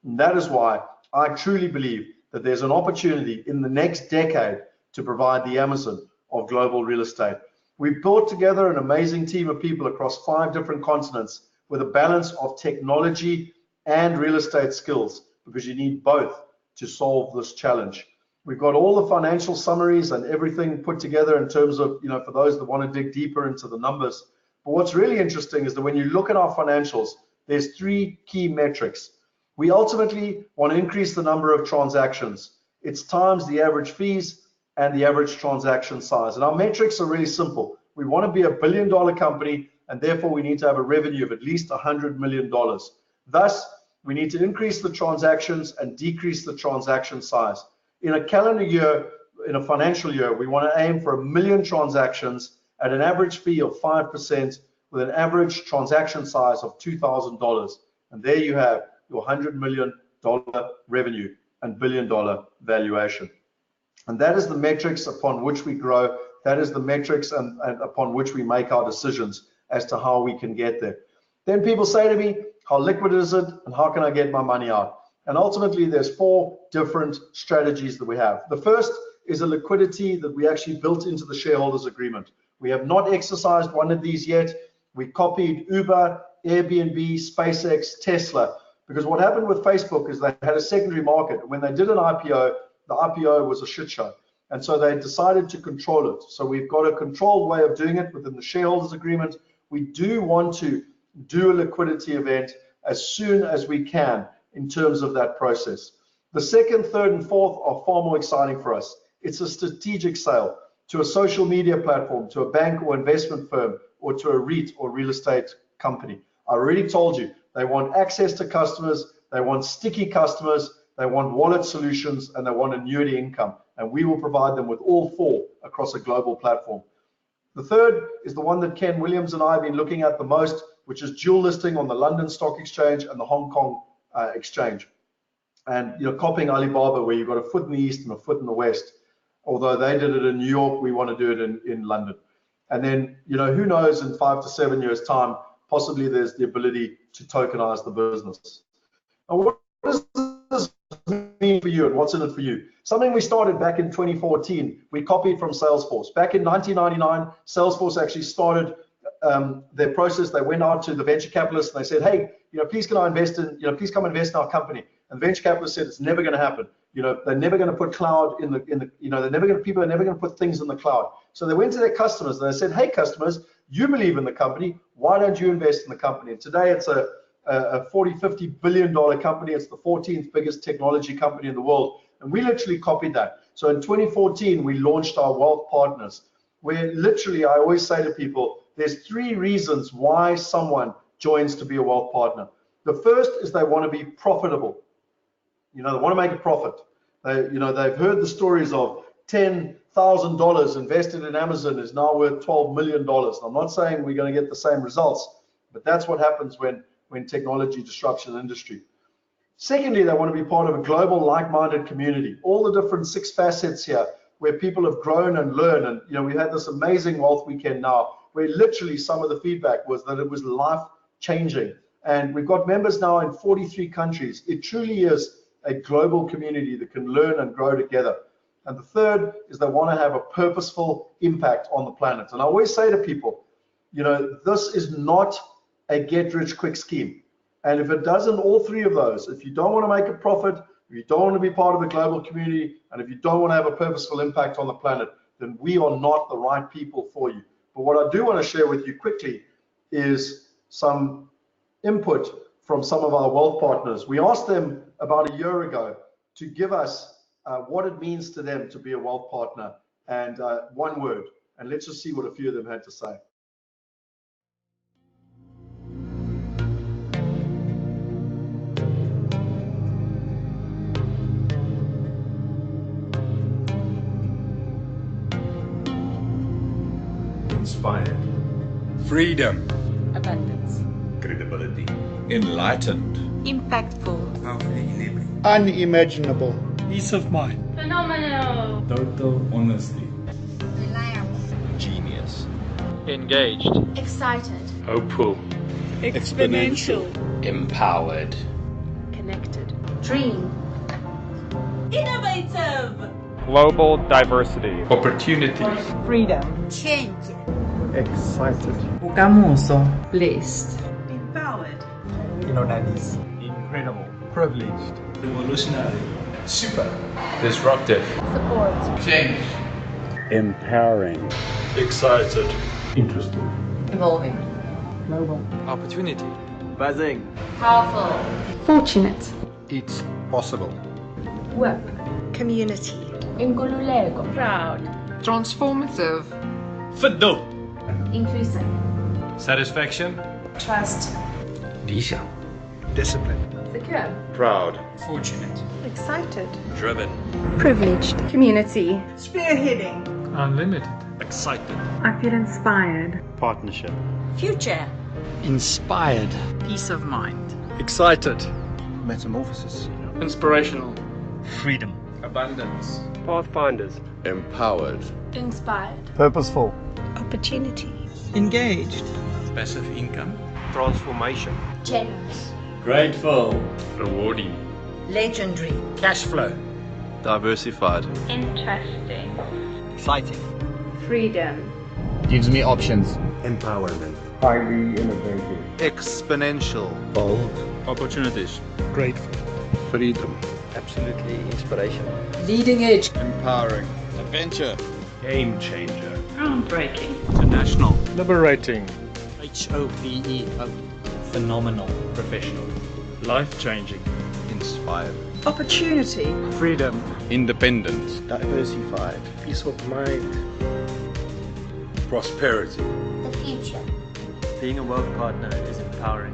And that is why I truly believe that there's an opportunity in the next decade to provide the Amazon of global real estate. We've brought together an amazing team of people across 5 different continents with a balance of technology and real estate skills, because you need both to solve this challenge. We've got all the financial summaries and everything put together in terms of, you know, for those that want to dig deeper into the numbers. But what's really interesting is that when you look at our financials, there's 3 key metrics. We ultimately want to increase the number of transactions. It's times the average fees and the average transaction size. And our metrics are really simple. We want to be $1 billion company, and therefore we need to have a revenue of at least $100 million. Thus, we need to increase the transactions and decrease the transaction size. In a calendar year, in a financial year, we want to aim for 1 million transactions at an average fee of 5% with an average transaction size of $2,000. And there you have your $100 million revenue and $1 billion valuation. And that is the metrics upon which we grow. That is the metrics and upon which we make our decisions as to how we can get there. Then people say to me, how liquid is it and how can I get my money out? And ultimately, there's 4 different strategies that we have. The first is a liquidity that we actually built into the shareholders agreement. We have not exercised one of these yet. We copied Uber, Airbnb, SpaceX, Tesla, because what happened with Facebook is they had a secondary market. When they did an IPO, the IPO was a shit show. And so they decided to control it. So we've got a controlled way of doing it within the shareholders agreement. We do want to do a liquidity event as soon as we can in terms of that process. The second, third, and fourth are far more exciting for us. It's a strategic sale to a social media platform, to a bank or investment firm, or to a REIT or real estate company. I already told you, they want access to customers, they want sticky customers, they want wallet solutions, and they want annuity income. And we will provide them with all four across a global platform. The third is the one that Ken Williams and I have been looking at the most, which is dual listing on the London Stock Exchange and the Hong Kong Exchange. And copying Alibaba, where you've got a foot in the east and a foot in the west. Although they did it in New York, we want to do it in London. And then, who knows, in 5 to 7 years' time, possibly there's the ability to tokenize the business. Now, what does this mean for you, and what's in it for you? Something we started back in 2014, we copied from Salesforce. Back in 1999, Salesforce actually started their process. They went out to the venture capitalists and they said, hey, please can I invest in, please come invest in our company. And the venture capitalists said, it's never going to happen. They're never going to put cloud in the people are never going to put things in the cloud. So they went to their customers and they said, hey, customers, you believe in the company. Why don't you invest in the company? And today it's a $40, $50 billion company. It's the 14th biggest technology company in the world. And we literally copied that. So in 2014, we launched our Wealth Partners, where literally I always say to people, there's 3 reasons why someone joins to be a wealth partner. The first is they want to be profitable. They want to make a profit. They've heard the stories of $10,000 invested in Amazon is now worth $12 million. I'm not saying we're going to get the same results, but that's what happens when technology disrupts an industry. Secondly, they want to be part of a global like-minded community. All the different 6 facets here where people have grown and learned. And we had this amazing wealth weekend now where literally some of the feedback was that it was life-changing. And we've got members now in 43 countries. It truly is a global community that can learn and grow together. And the third is they want to have a purposeful impact on the planet. And I always say to people, this is not a get-rich-quick scheme. And if it doesn't all 3 of those, if you don't want to make a profit, if you don't want to be part of a global community, and if you don't want to have a purposeful impact on the planet, then we are not the right people for you. But what I do want to share with you quickly is some input from some of our wealth partners. We asked them about a year ago to give us what it means to them to be a wealth partner, and one word. And let's just see what a few of them had to say. Inspired. Freedom. Abundance. Credibility. Enlightened. Impactful. Powerfully enabling. Unimaginable. Peace of mind. Phenomenal. Total honesty. Reliable. Genius. Engaged. Excited. Hopeful. Exponential. Empowered. Connected. Dream. Innovative. Global diversity. Opportunity. Freedom. Change. Excited. Ukamuso. Blessed. Empowered. Incredible. Privileged. Revolutionary. Super. Disruptive. Support. Change. Empowering. Excited. Interesting. Evolving. Global. Opportunity. Buzzing. Powerful. Fortunate. It's possible. Work. Community. Inkululeko. Proud. Transformative. Fiddle. Inclusive. Satisfaction. Trust. 理想. Discipline. Secure. Proud. Fortunate. Excited. Driven. Privileged. Community. Spearheading. Unlimited. Excited. I feel inspired. Partnership. Future. Inspired. Peace of mind. Excited. Metamorphosis. Inspirational. Freedom. Abundance. Pathfinders. Empowered. Inspired. Purposeful. Opportunity. Engaged. Passive income. Transformation. Generous. Grateful. Rewarding. Legendary. Cash flow. Diversified. Interesting. Exciting. Freedom. Gives me options. Empowerment. Highly innovative. Exponential. Bold. Opportunities. Grateful. Freedom. Absolutely inspirational. Leading edge. Empowering. Adventure. Game changer. Groundbreaking. International. Liberating. HOPE. Phenomenal. Professional. Life-changing. Inspired. Opportunity. Freedom. Independence. Diversified. Peace of mind. Prosperity. The future. Being a wealth partner is empowering.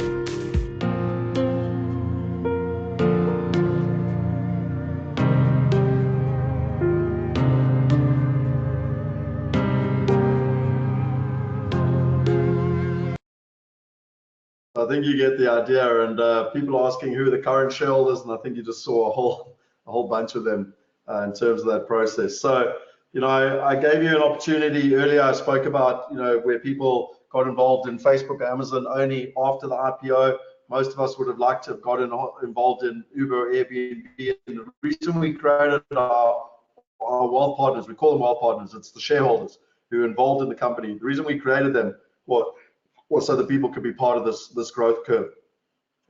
think you get the idea. And people asking who are the current shareholders, and I think you just saw a whole bunch of them in terms of that process. So, you know, I gave you an opportunity earlier. I spoke about, you know, where people got involved in Facebook, Amazon only after the IPO. Most of us would have liked to have gotten involved in Uber, Airbnb. And the reason we created our wealth partners, we call them wealth partners, it's the shareholders who are involved in the company. The reason we created them was so that people could be part of this growth curve.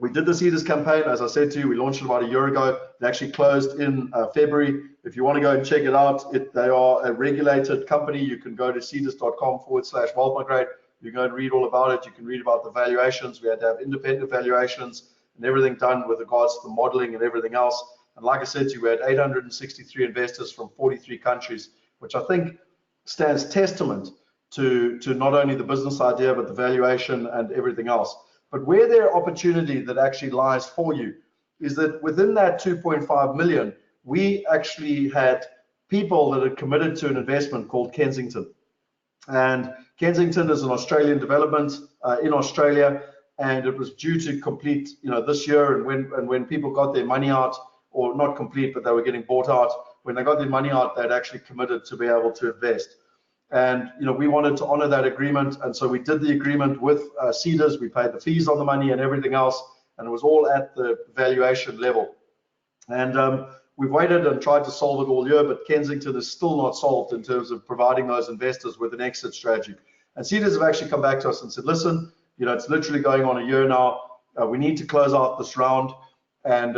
We did the Seeders campaign, as I said to you, we launched it about a year ago. It actually closed in February. If you want to go and check it out, they are a regulated company. You can go to seeders.com/WealthMigrate. You can go and read all about it. You can read about the valuations. We had to have independent valuations and everything done with regards to the modeling and everything else. And like I said to you, we had 863 investors from 43 countries, which I think stands testament to not only the business idea, but the valuation and everything else. But where there opportunity that actually lies for you is that within that 2.5 million, we actually had people that had committed to an investment called Kensington. And Kensington is an Australian development in Australia, and it was due to complete, you know, this year. And when people got their money out, or not complete, but they were getting bought out, when they got their money out, they'd actually committed to be able to invest. And you know, we wanted to honor that agreement, and so we did the agreement with Seeders. We paid the fees on the money and everything else, and it was all at the valuation level. And we've waited and tried to solve it all year, but Kensington is still not solved in terms of providing those investors with an exit strategy. And Seeders have actually come back to us and said, listen, you know, it's literally going on a year now. We need to close out this round, and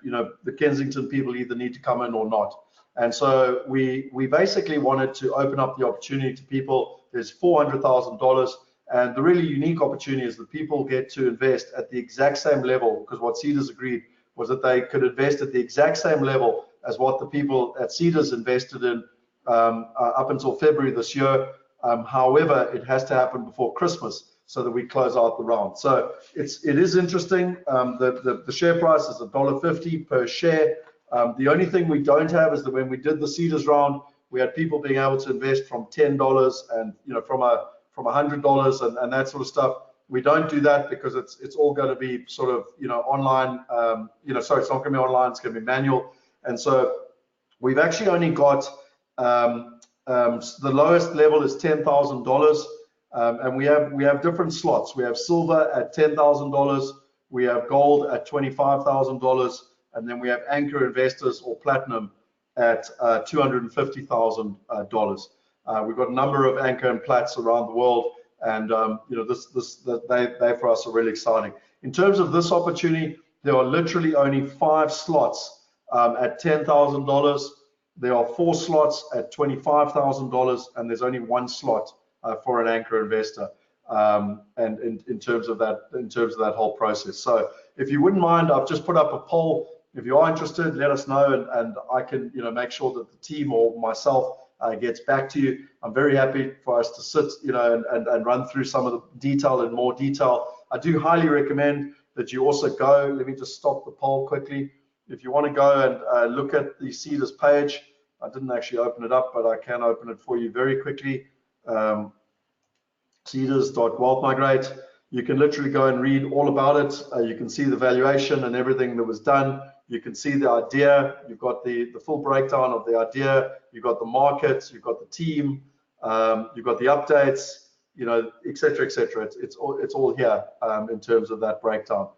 you know, the Kensington people either need to come in or not. And so we basically wanted to open up the opportunity to people. There's $400,000, and the really unique opportunity is that people get to invest at the exact same level, because what Seeders agreed was that they could invest at the exact same level as what the people at Seeders invested in up until February this year. However, it has to happen before Christmas so that we close out the round. So it is interesting. The share price is $1.50 per share. The only thing we don't have is that when we did the Seeders round, we had people being able to invest from $10 and, you know, from $100 and that sort of stuff. We don't do that because it's all going to be sort of, you know, online. Sorry, it's not going to be online. It's going to be manual. And so we've actually only got the lowest level is $10,000, and we have different slots. We have silver at $10,000. We have gold at $25,000. And then we have anchor investors or platinum at $250,000. We've got a number of anchor and plats around the world, and you know, they for us are really exciting. In terms of this opportunity, there are literally only 5 slots at $10,000. There are 4 slots at $25,000, and there's only 1 slot for an anchor investor. And in terms of that whole process. So if you wouldn't mind, I've just put up a poll. If you are interested, let us know, and I can, you know, make sure that the team or myself gets back to you. I'm very happy for us to sit, you know, and run through some of the detail in more detail. I do highly recommend that you also go. Let me just stop the poll quickly. If you want to go and look at the Seeders page, I didn't actually open it up, but I can open it for you very quickly. Seeders.WealthMigrate. You can literally go and read all about it. You can see the valuation and everything that was done. You can see the idea. You've got the full breakdown of the idea. You've got the market. You've got the team. You've got the updates. You know, et cetera, et cetera. It's all here in terms of that breakdown.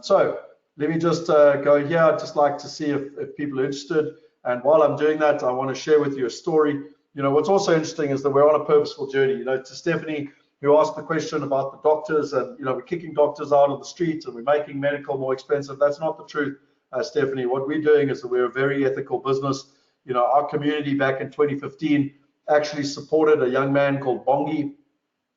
So let me just go here. I'd just like to see if people are interested. And while I'm doing that, I want to share with you a story. You know, what's also interesting is that we're on a purposeful journey. You know, to Stephanie, who asked the question about the doctors, and you know, we're kicking doctors out of the streets and we're making medical more expensive. That's not the truth, Stephanie. What we're doing is that we're a very ethical business. You know, our community back in 2015 actually supported a young man called Bongi,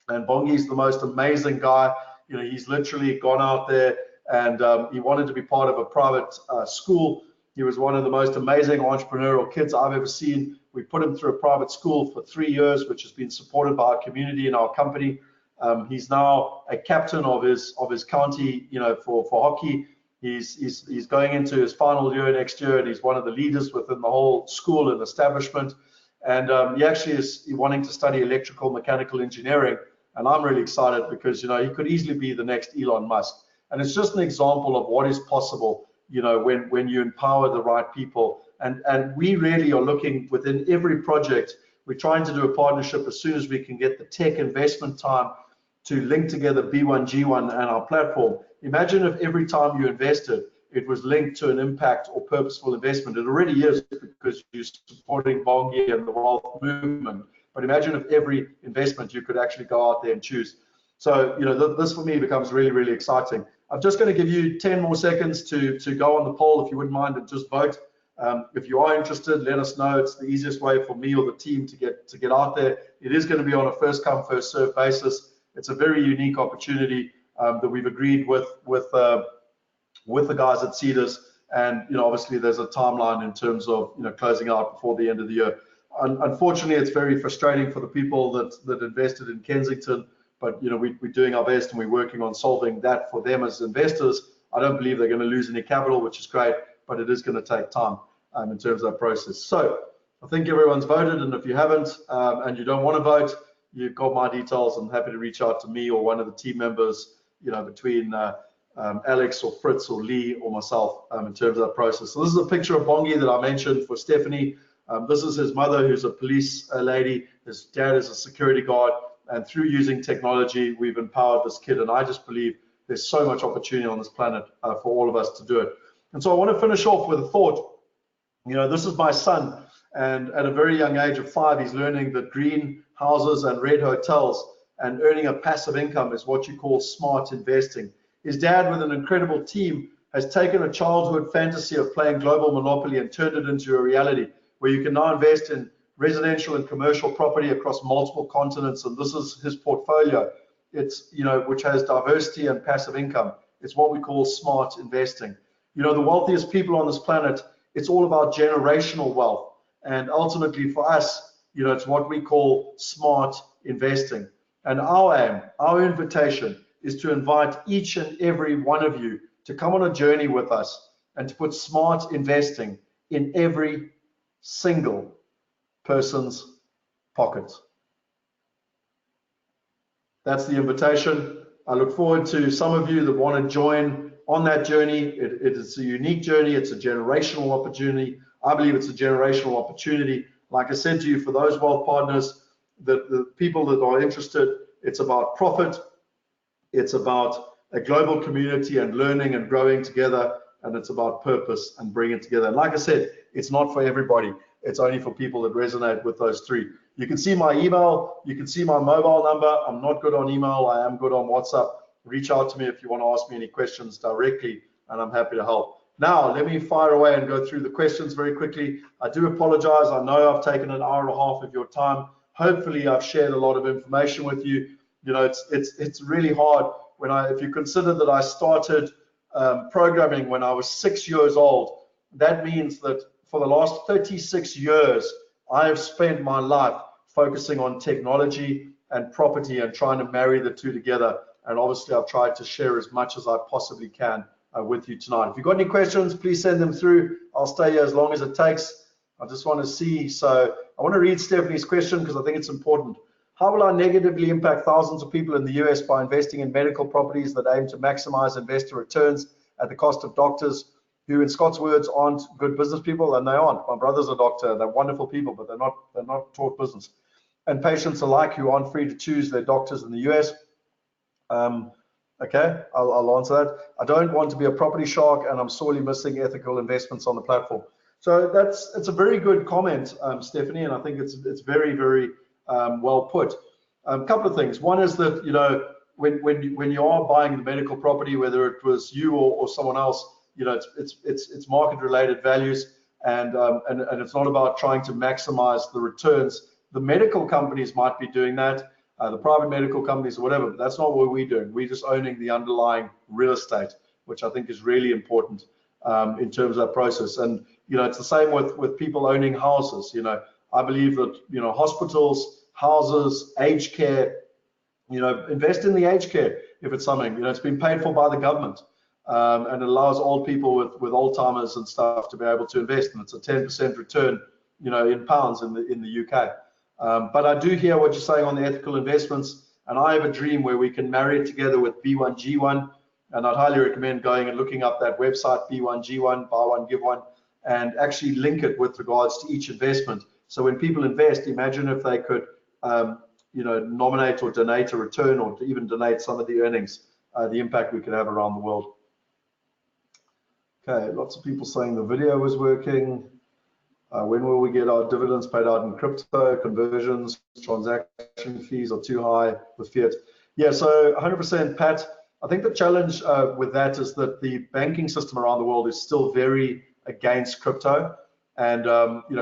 and Bongi's the most amazing guy. You know, he's literally gone out there and he wanted to be part of a private school. He was one of the most amazing entrepreneurial kids I've ever seen. We put him through a private school for 3 years, which has been supported by our community and our company. He's now a captain of his county, you know, for hockey. He's going into his final year next year, and he's one of the leaders within the whole school and establishment. And he actually is wanting to study electrical mechanical engineering. And I'm really excited because, you know, he could easily be the next Elon Musk. And it's just an example of what is possible, you know, when you empower the right people. And we really are looking within every project. We're trying to do a partnership as soon as we can get the tech investment time to link together B1, G1 and our platform. Imagine if every time you invested, it was linked to an impact or purposeful investment. It already is because you're supporting Bongi and the wealth movement. But imagine if every investment you could actually go out there and choose. So, you know, this for me becomes really, really exciting. I'm just going to give you 10 more seconds to go on the poll, if you wouldn't mind, and just vote. If you are interested, let us know. It's the easiest way for me or the team to get out there. It is going to be on a first come, first serve basis. It's a very unique opportunity that we've agreed with the guys at Cedars. And, you know, obviously there's a timeline in terms of, you know, closing out before the end of the year. Unfortunately, it's very frustrating for the people that invested in Kensington. But, you know, we're doing our best and we're working on solving that for them as investors. I don't believe they're going to lose any capital, which is great, but it is going to take time in terms of that process. So I think everyone's voted, and if you haven't and you don't want to vote, you've got my details. I'm happy to reach out to me or one of the team members, you know, between Alex or Fritz or Lee or myself in terms of that process. So this is a picture of Bongi that I mentioned for Stephanie. This is his mother, who's a police lady. His dad is a security guard. And through using technology, we've empowered this kid. And I just believe there's so much opportunity on this planet for all of us to do it. And so I want to finish off with a thought. You know, this is my son. And at a very young age of 5, he's learning that green houses and red hotels and earning a passive income is what you call smart investing. His dad, with an incredible team, has taken a childhood fantasy of playing global Monopoly and turned it into a reality where you can now invest in residential and commercial property across multiple continents. And this is his portfolio. It's, you know, which has diversity and passive income. It's what we call smart investing. You know, the wealthiest people on this planet, it's all about generational wealth. And ultimately for us, you know, it's what we call smart investing. And our aim, our invitation is to invite each and every one of you to come on a journey with us and to put smart investing in every single person's pocket. That's the invitation. I look forward to some of you that want to join on that journey. It is a unique journey. It's a generational opportunity. I believe it's a generational opportunity. Like I said to you, for those wealth partners, the people that are interested, it's about profit. It's about a global community and learning and growing together. And it's about purpose and bringing it together. And like I said, it's not for everybody. It's only for people that resonate with those three. You can see my email. You can see my mobile number. I'm not good on email. I am good on WhatsApp. Reach out to me if you want to ask me any questions directly, and I'm happy to help. Now, let me fire away and go through the questions very quickly. I do apologize. I know I've taken an hour and a half of your time. Hopefully, I've shared a lot of information with you. You know, it's really hard when if you consider that I started programming when I was 6 years old. That means that for the last 36 years, I have spent my life focusing on technology and property and trying to marry the two together. And obviously, I've tried to share as much as I possibly can with you tonight. If you've got any questions, please send them through. I'll stay here as long as it takes. I just want to see. So I want to read Stephanie's question because I think it's important. How will I negatively impact thousands of people in the US by investing in medical properties that aim to maximize investor returns at the cost of doctors who, in Scott's words, aren't good business people? And they aren't. My brother's a doctor. They're wonderful people, but they're not taught business. And patients alike who aren't free to choose their doctors in the US. Okay, I'll answer that. I don't want to be a property shark, and I'm sorely missing ethical investments on the platform. So it's a very good comment, Stephanie, and I think it's very, very well put. A couple of things. One is that, you know, when you are buying the medical property, whether it was you or someone else, you know, it's market related values, and it's not about trying to maximize the returns. The medical companies might be doing that, the private medical companies or whatever, but that's not what we're doing. We're just owning the underlying real estate, which I think is really important in terms of that process. And, you know, it's the same with people owning houses. You know, I believe that, you know, hospitals, houses, aged care, you know, invest in the aged care if it's something, you know, it's been paid for by the government. And it allows old people with Alzheimer's and stuff to be able to invest, and it's a 10% return, you know, in pounds in the UK. But I do hear what you're saying on the ethical investments. And I have a dream where we can marry it together with B1G1, and I'd highly recommend going and looking up that website, B1G1, buy one, give one, and actually link it with regards to each investment. So when people invest, imagine if they could nominate or donate a return, or to even donate some of the earnings, the impact we could have around the world. Okay, lots of people saying the video was working. When will we get our dividends paid out in crypto? Conversions, transaction fees are too high with fiat. Yeah, so 100% Pat. I think the challenge with that is that the banking system around the world is still very against crypto. And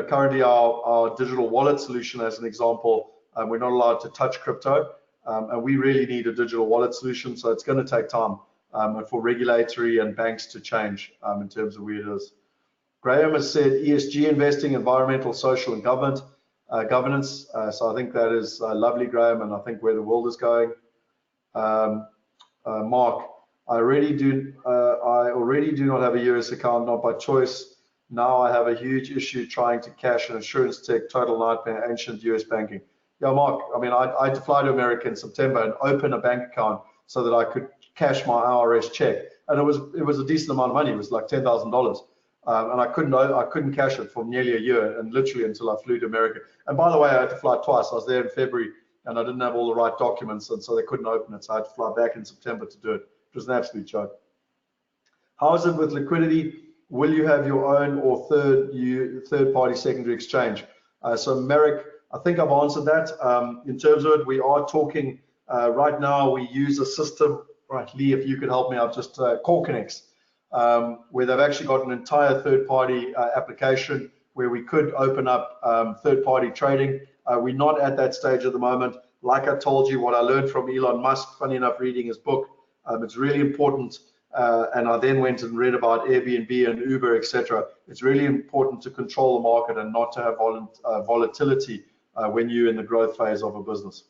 currently our digital wallet solution, as an example, we're not allowed to touch crypto, and we really need a digital wallet solution. So it's going to take time for regulatory and banks to change in terms of where it is. Graham has said ESG investing, environmental, social, and governance. So I think that is lovely, Graham, and I think where the world is going. Mark, I already do not have a US account, not by choice. Now I have a huge issue trying to cash an insurance tech, total nightmare, ancient US banking. Yeah, Mark, I mean, I had to fly to America in September and open a bank account so that I could cash my IRS check, and it was a decent amount of money. It was like $10,000. And I couldn't cash it for nearly a year, and literally until I flew to America. And by the way, I had to fly twice. I was there in February, and I didn't have all the right documents, and so they couldn't open it. So I had to fly back in September to do it. It was an absolute joke. How is it with liquidity? Will you have your own or third-party secondary exchange? So Merrick, I think I've answered that. In terms of it, we are talking right now. We use a system. Right, Lee, if you could help me out, just CoreConnex. Where they've actually got an entire third-party application where we could open up third-party trading. We're not at that stage at the moment. Like I told you, what I learned from Elon Musk, funny enough, reading his book, it's really important, and I then went and read about Airbnb and Uber, etc. It's really important to control the market and not to have volatility when you're in the growth phase of a business.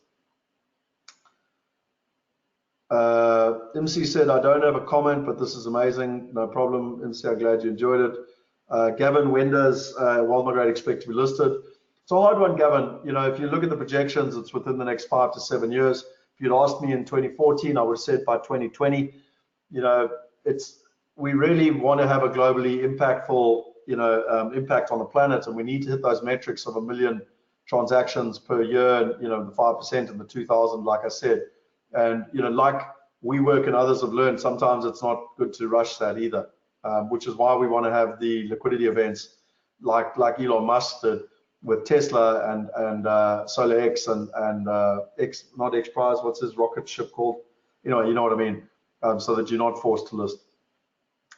MC said, I don't have a comment, but this is amazing. No problem. MC, I'm glad you enjoyed it. Gavin, when does Migrate expect to be listed? It's a hard one, Gavin. If you look at the projections, it's within the next 5 to 7 years. If you'd asked me in 2014, I would have said by 2020. We really want to have a globally impactful, impact on the planet, and we need to hit those metrics of 1 million transactions per year, the 5% and the 2,000, like I said. And like WeWork and others have learned, sometimes it's not good to rush that either, which is why we want to have the liquidity events like Elon Musk did with Tesla and SolarX and not X Prize, what's his rocket ship called? You know what I mean, so that you're not forced to list.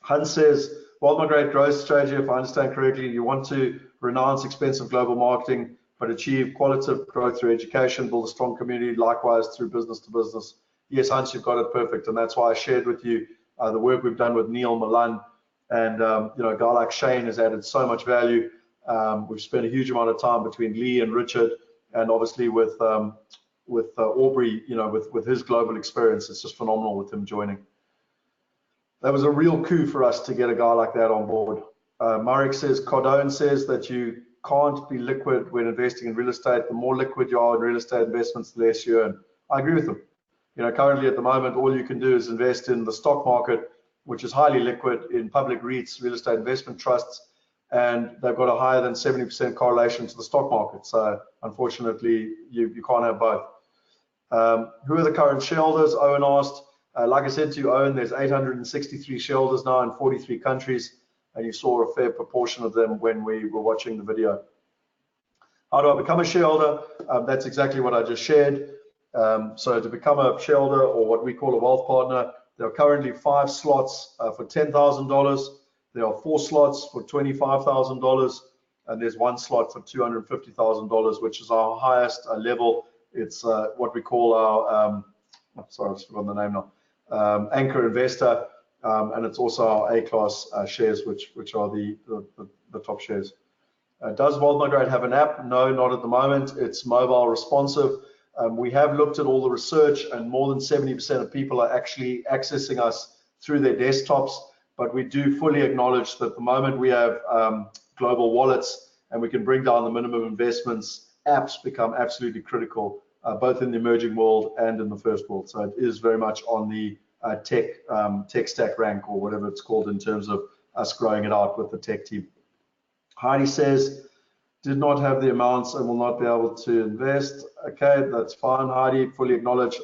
Hans says, Migrate growth strategy, if I understand correctly, you want to renounce expensive global marketing, but achieve qualitative growth through education, build a strong community, likewise through business to business. Yes, Hans, you've got it perfect, and that's why I shared with you the work we've done with Neil Milan, and a guy like Shane has added so much value. We've spent a huge amount of time between Lee and Richard, and obviously with Aubrey, with his global experience. It's just phenomenal with him joining. That was a real coup for us to get a guy like that on board. Marek says, Cardone says that you can't be liquid when investing in real estate. The more liquid you are in real estate investments, the less you earn. I agree with them. Currently at the moment, all you can do is invest in the stock market, which is highly liquid, in public REITs, real estate investment trusts, and they've got a higher than 70% correlation to the stock market. So unfortunately, you can't have both. Who are the current shareholders? Owen asked. Like I said to you, Owen, there's 863 shareholders now in 43 countries, and you saw a fair proportion of them when we were watching the video. How do I become a shareholder? That's exactly what I just shared. So to become a shareholder, or what we call a wealth partner, there are currently 5 slots for $10,000. There are 4 slots for $25,000, and there's 1 slot for $250,000, which is our highest level. It's what we call our, sorry, I've forgotten the name now, anchor investor, and it's also our A-class shares, which are the top shares. Does Migrate have an app? No, not at the moment. It's mobile responsive. We have looked at all the research, and more than 70% of people are actually accessing us through their desktops, but we do fully acknowledge that the moment we have global wallets and we can bring down the minimum investments, apps become absolutely critical both in the emerging world and in the first world. So it is very much on the tech stack rank, or whatever it's called, in terms of us growing it out with the tech team. Heidi says, did not have the amounts and will not be able to invest. Okay, that's fine, Heidi, fully acknowledge.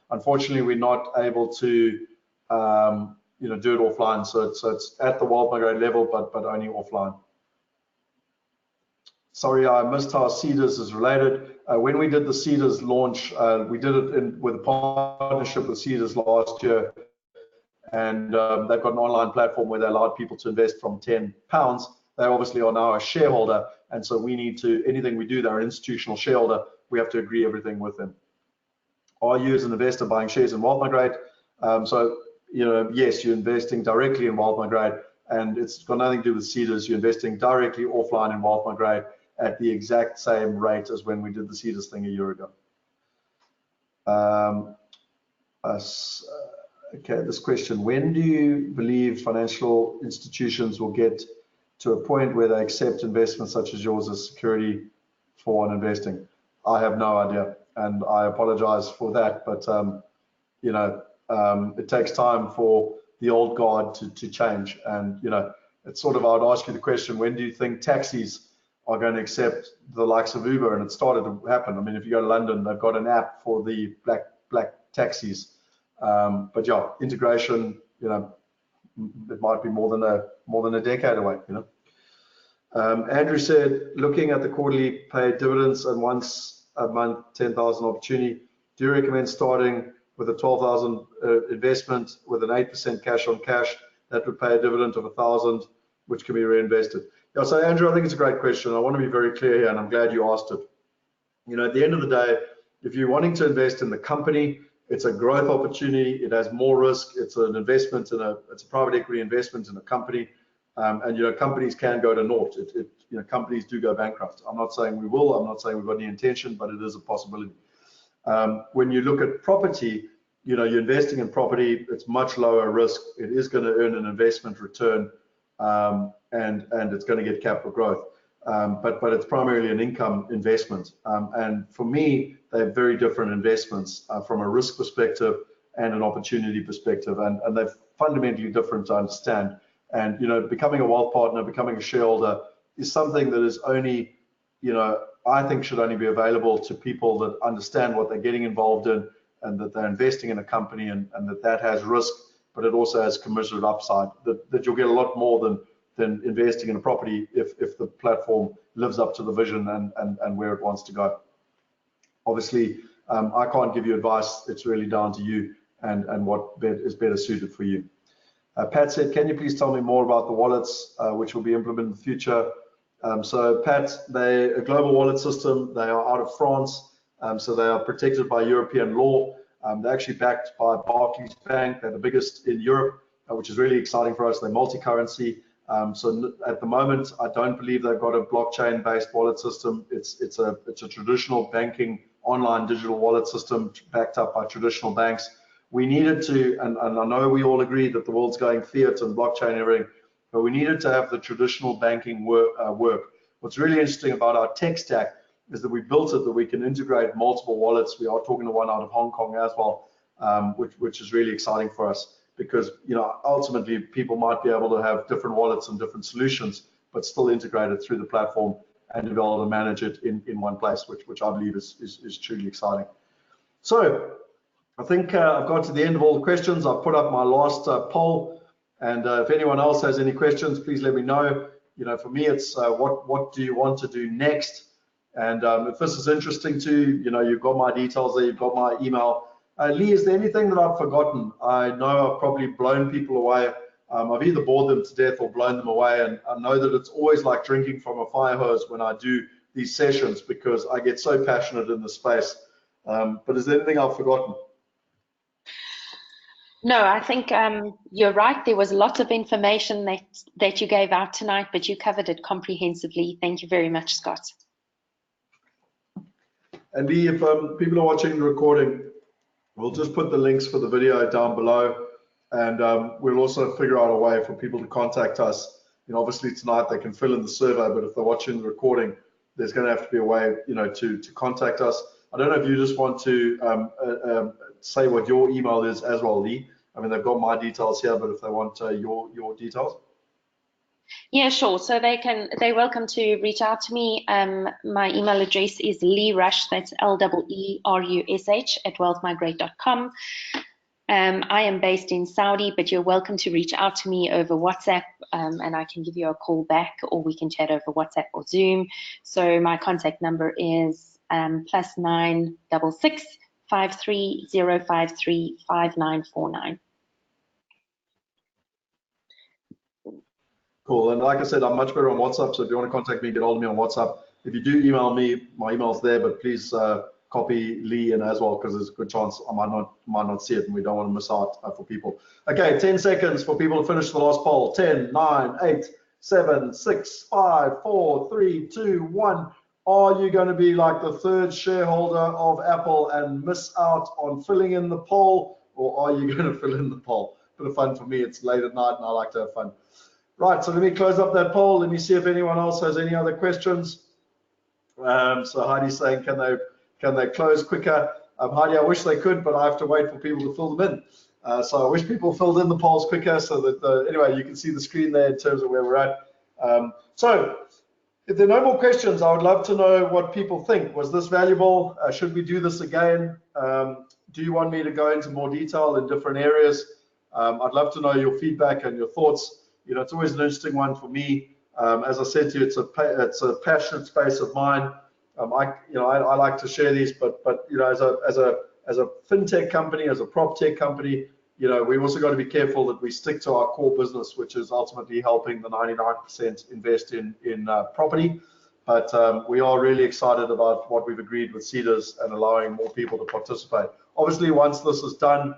Unfortunately, we're not able to do it offline. So it's at the Wealth Migrate level, but only offline. Sorry, I missed how Seeders is related. When we did the Seeders launch, we did it with a partnership with Seeders last year, and they've got an online platform where they allowed people to invest from £10. They obviously are now a shareholder, and so we need to, anything we do, they're an institutional shareholder, we have to agree everything with them. Are you as an investor buying shares in Wealth Migrate? So, yes, you're investing directly in Wealth Migrate, and it's got nothing to do with Seeders. You're investing directly offline in Wealth Migrate at the exact same rate as when we did the Seeders thing a year ago. Okay, this question, when do you believe financial institutions will get to a point where they accept investments such as yours as security for investing? I have no idea, and I apologize for that, but it takes time for the old guard to change. And it's sort of, I would ask you the question, when do you think taxis are going to accept the likes of Uber? And it started to happen. I mean, if you go to London, they've got an app for the black taxis. But yeah, integration, it might be more than a decade away. Andrew said, looking at the quarterly paid dividends and once a month 10,000 opportunity, do you recommend starting with a 12,000 investment with an 8% cash on cash that would pay a dividend of 1,000, which can be reinvested? Yeah, so Andrew, I think it's a great question. I want to be very clear here, and I'm glad you asked it. At the end of the day, if you're wanting to invest in the company, it's a growth opportunity. It has more risk. It's an investment it's a private equity investment in a company, and companies can go to naught. Companies do go bankrupt. I'm not saying we will. I'm not saying we've got any intention, but it is a possibility. When you look at property, you're investing in property. It's much lower risk. It is going to earn an investment return, and it's going to get capital growth. But it's primarily an income investment. And for me, they're very different investments from a risk perspective and an opportunity perspective, and they're fundamentally different to understand. And becoming a wealth partner, becoming a shareholder is something that is only, I think should only be available to people that understand what they're getting involved in, and that they're investing in a company, and that has risk, but it also has commensurate upside, that you'll get a lot more than investing in a property if the platform lives up to the vision and where it wants to go. Obviously, I can't give you advice. It's really down to you and what is better suited for you. Pat said, can you please tell me more about the wallets which will be implemented in the future? So Pat, they're a global wallet system. They are out of France, so they are protected by European law. They're actually backed by Barclays Bank. They're the biggest in Europe, which is really exciting for us. They're multi-currency. So at the moment, I don't believe they've got a blockchain-based wallet system. It's a traditional banking online digital wallet system backed up by traditional banks. We needed to, and I know we all agree that the world's going fiat and blockchain and everything, but we needed to have the traditional banking work. What's really interesting about our tech stack is that we built it that we can integrate multiple wallets. We are talking to one out of Hong Kong as well, which is really exciting for us, because ultimately people might be able to have different wallets and different solutions, but still integrated through the platform and be able to manage it in one place, which I believe is truly exciting. So I think I've got to the end of all the questions. I've put up my last poll, and if anyone else has any questions, please let me know. For me, it's what do you want to do next? And if this is interesting to you, you've got my details there, you've got my email. Lee, is there anything that I've forgotten? I know I've probably blown people away. I've either bored them to death or blown them away, and I know that it's always like drinking from a fire hose when I do these sessions, because I get so passionate in the space. But is there anything I've forgotten? No, I think you're right. There was a lot of information that you gave out tonight, but you covered it comprehensively. Thank you very much, Scott. And Lee, if people are watching the recording, we'll just put the links for the video down below, and we'll also figure out a way for people to contact us. Obviously tonight they can fill in the survey, but if they're watching the recording, there's going to have to be a way, to contact us. I don't know if you just want to say what your email is as well, Lee. I mean, they've got my details here, but if they want your details. Yeah, sure. So they're welcome to reach out to me. My email address is leerush, that's LEERUSH @wealthmigrate.com. I am based in Saudi, but you're welcome to reach out to me over WhatsApp, and I can give you a call back, or we can chat over WhatsApp or Zoom. So my contact number is +966 53053 5949. Cool. And like I said, I'm much better on WhatsApp. So if you want to contact me, get hold of me on WhatsApp. If you do email me, my email's there, but please copy Lee in as well, because there's a good chance I might not see it, and we don't want to miss out for people. Okay, 10 seconds for people to finish the last poll. 10, 9, 8, 7, 6, 5, 4, 3, 2, 1. Are you going to be like the third shareholder of Apple and miss out on filling in the poll, or are you going to fill in the poll? Bit of fun for me. It's late at night and I like to have fun. Right, so let me close up that poll. Let me see if anyone else has any other questions. So Heidi's saying, can they close quicker? Heidi, I wish they could, but I have to wait for people to fill them in. So I wish people filled in the polls quicker, so that anyway, you can see the screen there in terms of where we're at. So if there are no more questions, I would love to know what people think. Was this valuable? Should we do this again? Do you want me to go into more detail in different areas? I'd love to know your feedback and your thoughts. You know, it's always an interesting one for me. As I said to you, it's a passionate space of mine. I like to share these, but you know, as a fintech company, as a prop tech company, you know, we've also got to be careful that we stick to our core business, which is ultimately helping the 99% invest in property. But we are really excited about what we've agreed with Cedars and allowing more people to participate. Obviously, once this is done,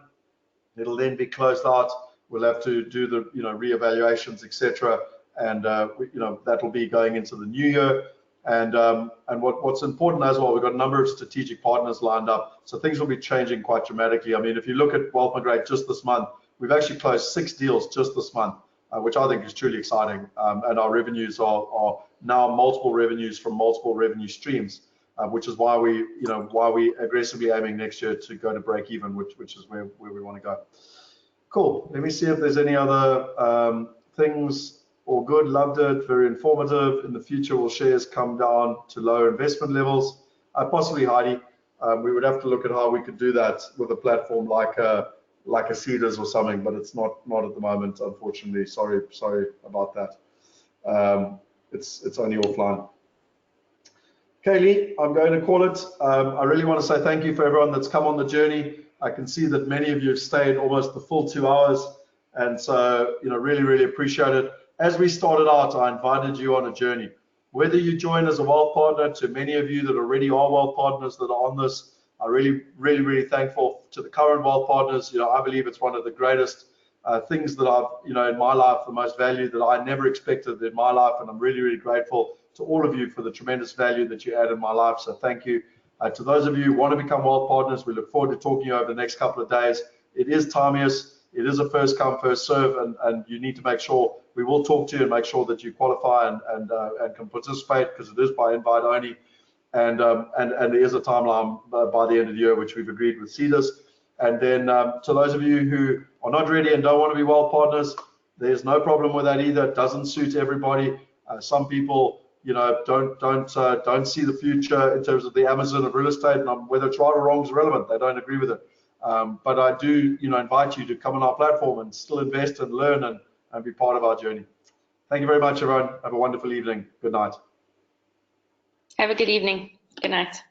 it'll then be closed out. We'll have to do the reevaluations, etc., and that will be going into the new year. And what's important as well, we've got a number of strategic partners lined up, so things will be changing quite dramatically. I mean, if you look at Migrate just this month, we've actually closed 6 deals just this month, which I think is truly exciting. And our revenues are now multiple revenues from multiple revenue streams, which is why we aggressively aiming next year to go to break even, which is where we want to go. Cool. Let me see if there's any other things. All good. Loved it. Very informative. In the future, will shares come down to lower investment levels? Possibly, Heidi. We would have to look at how we could do that with a platform like a Cedars or something, but it's not at the moment, unfortunately. Sorry about that. It's only offline. Okay, Lee, I'm going to call it. I really want to say thank you for everyone that's come on the journey. I can see that many of you have stayed almost the full 2 hours, and so really appreciate it. As we started out, I invited you on a journey. Whether you join as a wealth partner, to many of you that already are wealth partners that are on this, I'm really thankful to the current wealth partners. I believe it's one of the greatest things that I've, in my life, the most value that I never expected in my life, and I'm really grateful to all of you for the tremendous value that you add in my life. So thank you. To those of you who want to become wealth partners, we look forward to talking to you over the next couple of days. It is timeous. It is a first come, first serve, and you need to make sure we will talk to you and make sure that you qualify and can participate, because it is by invite only, and there is a timeline by the end of the year, which we've agreed with Cedars. And then to those of you who are not ready and don't want to be wealth partners, there's no problem with that either. It doesn't suit everybody. Some people don't see the future in terms of the Amazon of real estate, and whether it's right or wrong is irrelevant. They don't agree with it. But I do, invite you to come on our platform and still invest and learn and be part of our journey. Thank you very much, everyone. Have a wonderful evening. Good night. Have a good evening. Good night.